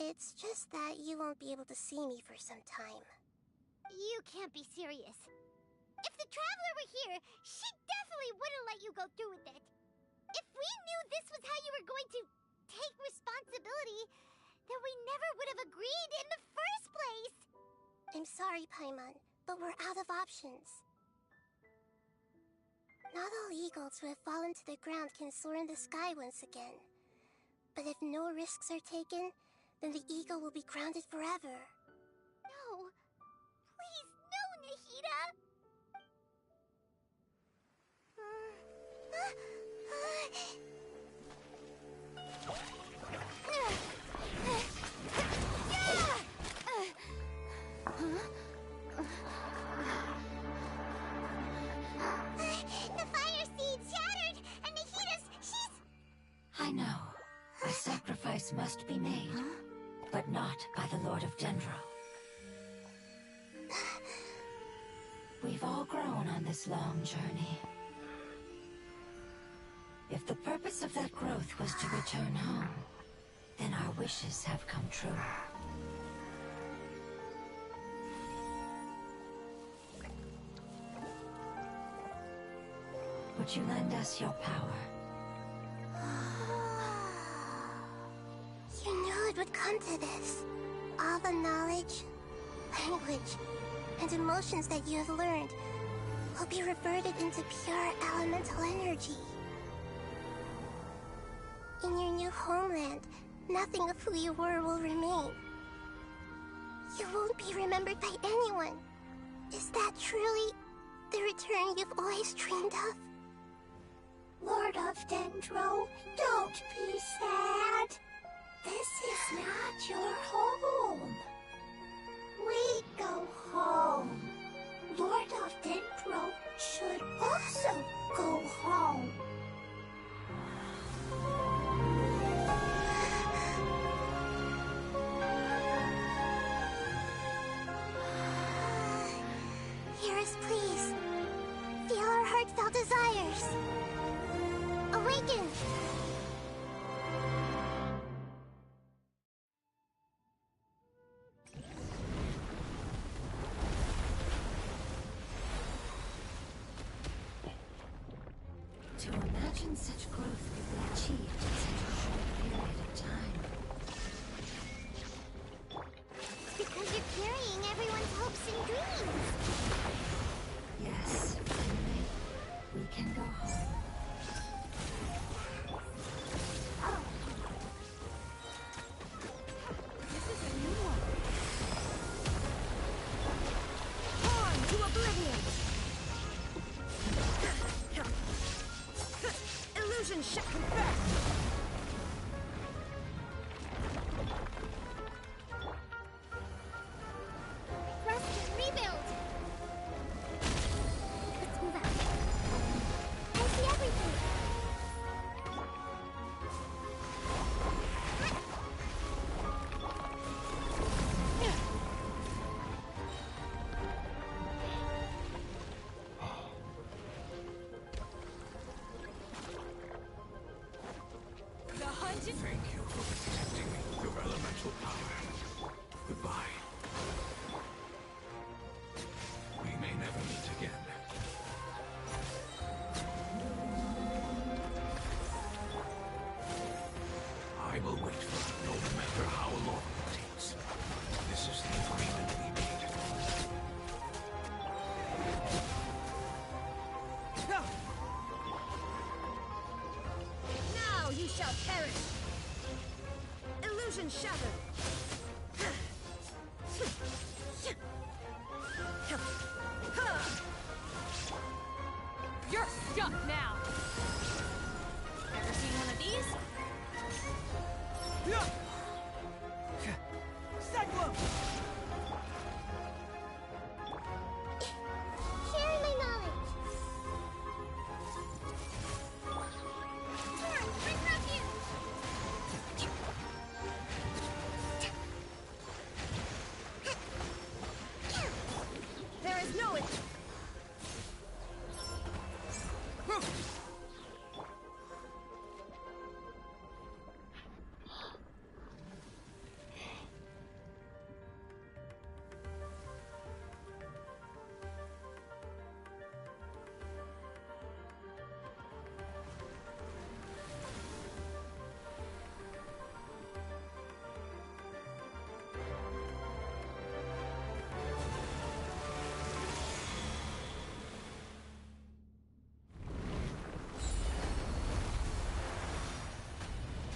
It's just that you won't be able to see me for some time. You can't be serious. If the Traveler were here, she definitely wouldn't let you go through with it. If we knew this was how you were going to take responsibility, then we never would have agreed in the first place! I'm sorry, Paimon, but we're out of options. Not all eagles who have fallen to the ground can soar in the sky once again. But if no risks are taken, then the eagle will be grounded forever. No. Please, no, Nahida! The fire seed shattered, and she's... I know. A sacrifice must be made, but not by the Lord of Dendro. We've all grown on this long journey. If the purpose of that growth was to return home, then our wishes have come true. Would you lend us your power? You knew it would come to this. All the knowledge, language, and emotions that you have learned will be reverted into pure elemental energy. In your new homeland, nothing of who you were will remain. You won't be remembered by anyone. Is that truly the return you've always dreamed of? Lord of Dendro, don't be sad. This is not your home. We go home. Lord of Dendro should also go home. Hear us, please. Feel our heartfelt desires. Awaken! To imagine such growth could be achieved in such a short period of time. Because you're carrying everyone's hopes and dreams. Yes, finally, we can go home. This is a new one. Torn to oblivion. Illusion shut. Confess. Rest and rebuild. Let's move out. I see everything. The hunt is... Thank you for protecting your elemental power. Goodbye. We may never meet again. I will wait for it no matter how long it takes. This is the agreement we made. Now you shall perish. Illusion shattered. You're stuck now. Ever seen one of these? Cyclone! Sharing my knowledge. Torn, bring refuge. There is no it.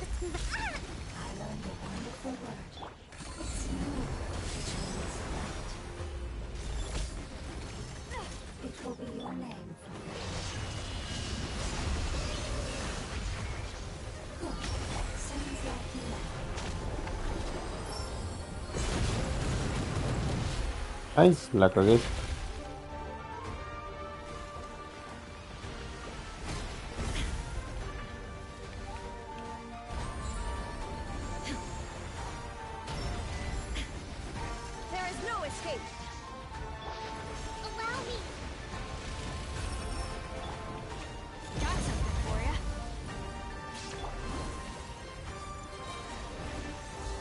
Let's move out. I learned a wonderful word. It's new, which means light. It will be your name forever. Good. Sounds like you like it. Ay, la cagué. There is no escape. Allow me. Got something for ya.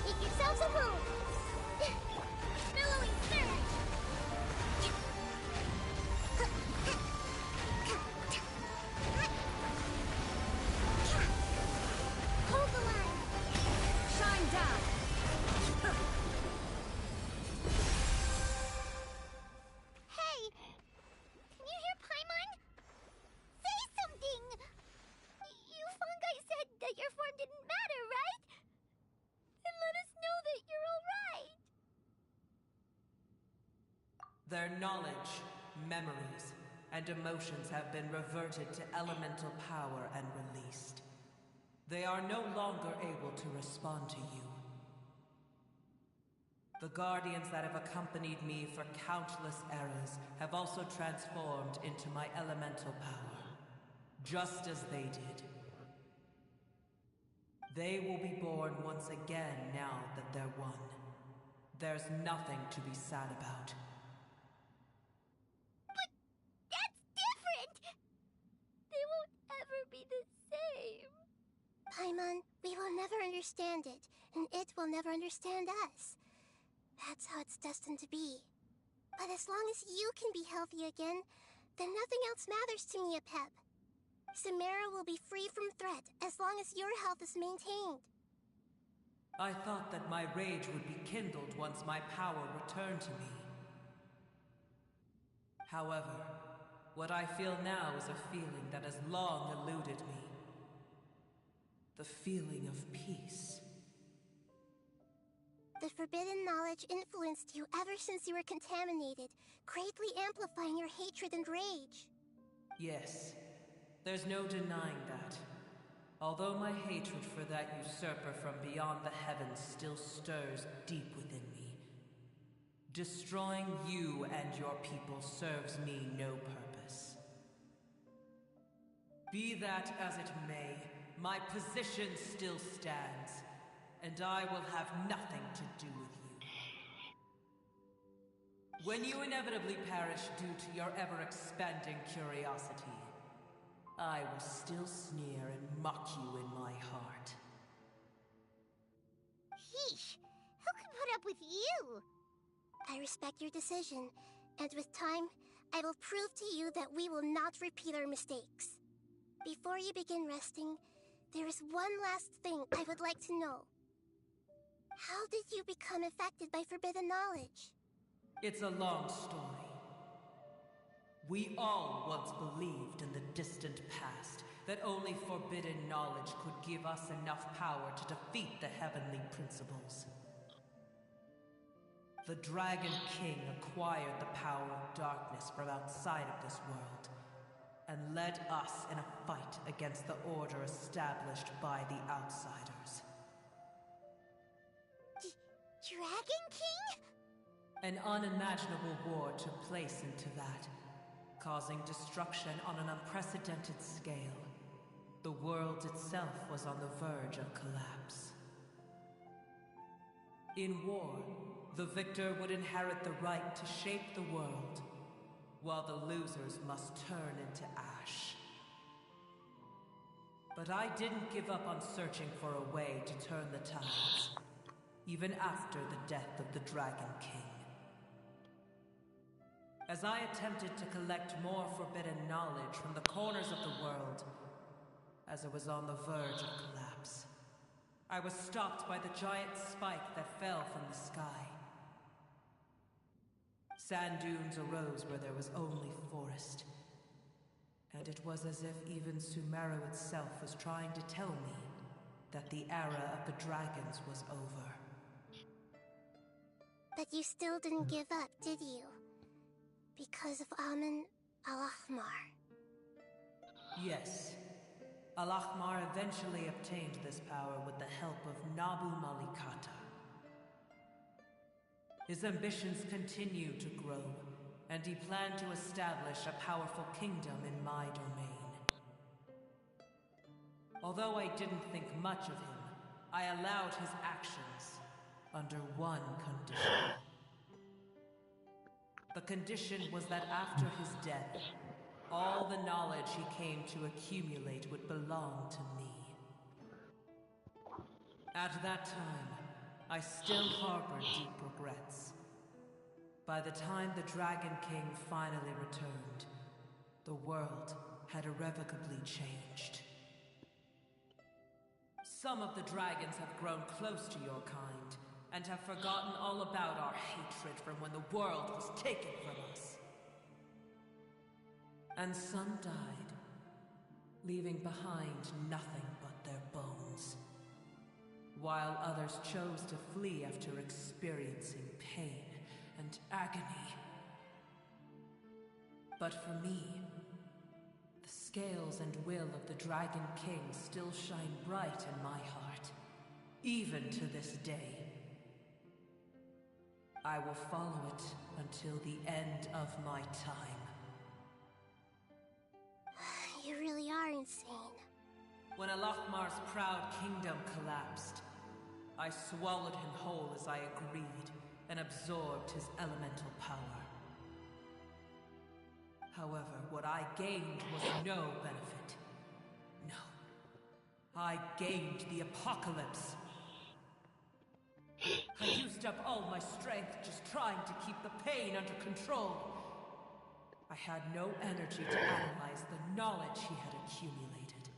Make yourselves at home. Billowing surge. Their knowledge, memories, and emotions have been reverted to elemental power and released. They are no longer able to respond to you. The guardians that have accompanied me for countless eras have also transformed into my elemental power, just as they did. They will be born once again now that they're one. There's nothing to be sad about. But that's different! They won't ever be the same. Paimon, we will never understand it, and it will never understand us. That's how it's destined to be. But as long as you can be healthy again, then nothing else matters to me, Apep. Samara will be free from threat as long as your health is maintained. I thought that my rage would be kindled once my power returned to me. However, what I feel now is a feeling that has long eluded me. The feeling of peace. The forbidden knowledge influenced you ever since you were contaminated, greatly amplifying your hatred and rage. Yes, there's no denying that. Although my hatred for that usurper from beyond the heavens still stirs deep within me, destroying you and your people serves me no purpose. Be that as it may, my position still stands, and I will have nothing to do with you. When you inevitably perish due to your ever-expanding curiosity, I will still sneer and mock you in my heart. Yeesh! Who can put up with you? I respect your decision, and with time, I will prove to you that we will not repeat our mistakes. Before you begin resting, there is one last thing I would like to know. How did you become affected by forbidden knowledge? It's a long story. We all once believed in the distant past that only forbidden knowledge could give us enough power to defeat the heavenly principles. The Dragon King acquired the power of darkness from outside of this world, and led us in a fight against the order established by the outsiders. Dragon King? An unimaginable war took place into that, causing destruction on an unprecedented scale. The world itself was on the verge of collapse. In war, the victor would inherit the right to shape the world, while the losers must turn into ash. But I didn't give up on searching for a way to turn the tides, even after the death of the Dragon King. As I attempted to collect more forbidden knowledge from the corners of the world, as it was on the verge of collapse, I was stopped by the giant spike that fell from the sky. Sand dunes arose where there was only forest, and it was as if even Sumeru itself was trying to tell me that the era of the dragons was over. But you still didn't give up, did you? Because of Amun Al-Ahmar. Yes. Al-Ahmar eventually obtained this power with the help of Nabu Malikata. His ambitions continued to grow, and he planned to establish a powerful kingdom in my domain. Although I didn't think much of him, I allowed his actions under one condition. The condition was that after his death, all the knowledge he came to accumulate would belong to me. At that time, I still harbored deep regrets. By the time the Dragon King finally returned, the world had irrevocably changed. Some of the dragons have grown close to your kind, and have forgotten all about our hatred from when the world was taken from us. And some died, leaving behind nothing but their bones, while others chose to flee after experiencing pain and agony. But for me, the scales and will of the Dragon King still shine bright in my heart, even to this day. I will follow it until the end of my time. You really are insane. When Alokmar's proud kingdom collapsed, I swallowed him whole as I agreed, and absorbed his elemental power. However, what I gained was no benefit. No. I gained the apocalypse. I used up all my strength just trying to keep the pain under control. I had no energy to analyze the knowledge he had accumulated.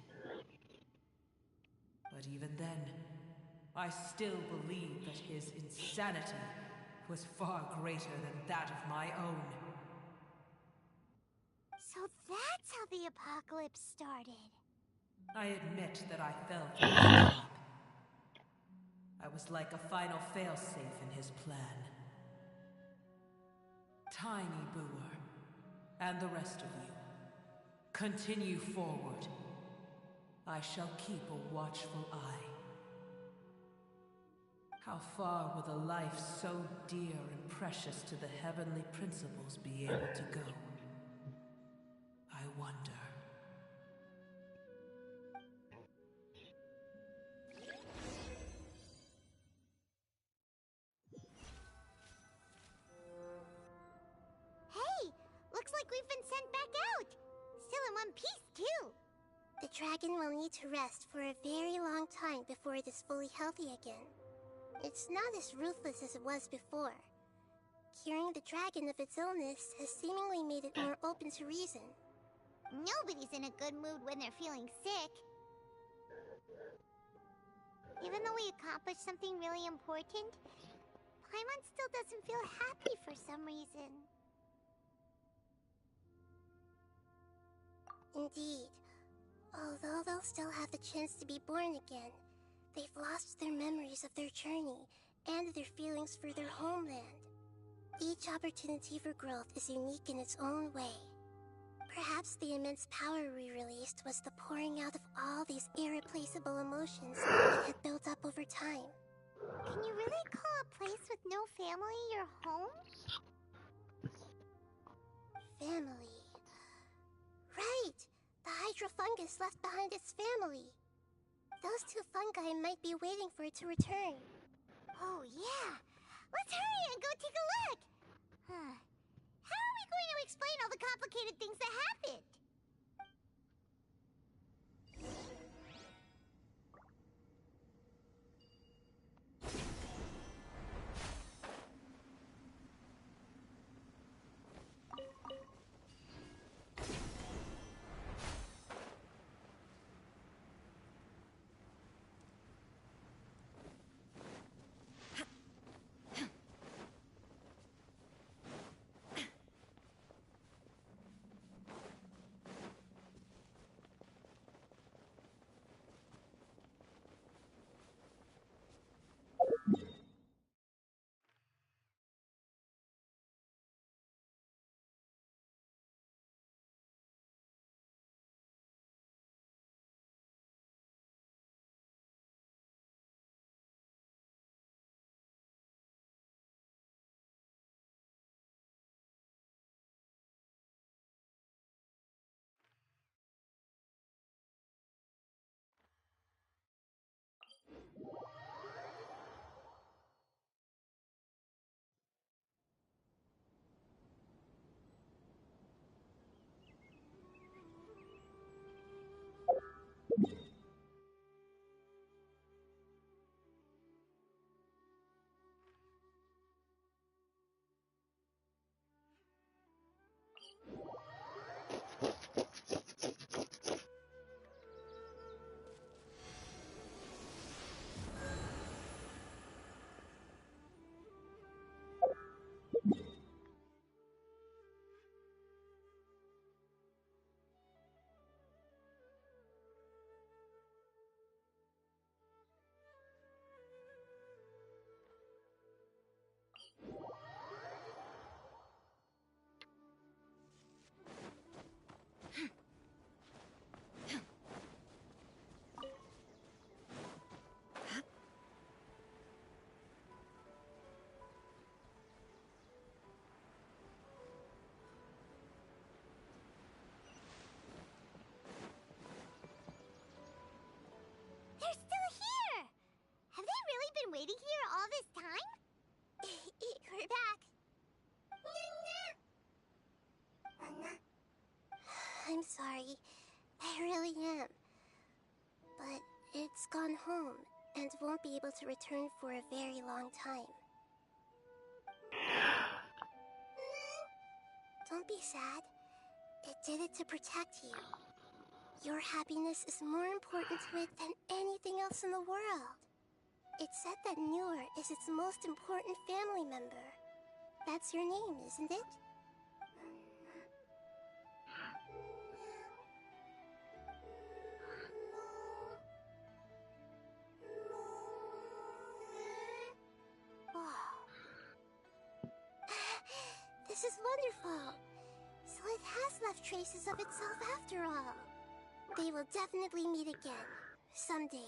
But even then, I still believed that his insanity was far greater than that of my own. So that's how the apocalypse started. I admit that I fell for his trap. I was like a final failsafe in his plan. Tiny Booer, and the rest of you, continue forward. I shall keep a watchful eye. How far will a life so dear and precious to the heavenly principles be able to go? I wonder. Hey! Looks like we've been sent back out! Still in one piece, too! The dragon will need to rest for a very long time before it is fully healthy again. It's not as ruthless as it was before. Curing the dragon of its illness has seemingly made it more open to reason. Nobody's in a good mood when they're feeling sick. Even though we accomplished something really important, Paimon still doesn't feel happy for some reason. Indeed. Although they'll still have the chance to be born again, they've lost their memories of their journey and their feelings for their homeland. Each opportunity for growth is unique in its own way. Perhaps the immense power we released was the pouring out of all these irreplaceable emotions that had built up over time. Can you really call a place with no family your home? Family. Right! The Hydra fungus left behind its family. Those two fungi might be waiting for it to return. Oh, yeah! Let's hurry and go take a look! How are we going to explain all the complicated things that happened? I'm sorry. I really am. But it's gone home and won't be able to return for a very long time. Don't be sad. It did it to protect you. Your happiness is more important to it than anything else in the world. It's said that Newer is its most important family member. That's your name, isn't it? This is wonderful. So it has left traces of itself after all. They will definitely meet again, someday.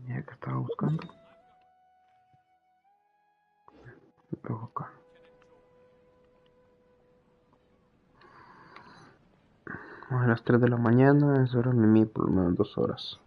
Ya que estaba buscando. Luego acá. A las 3 de la mañana, es hora mimi por lo menos 2 horas.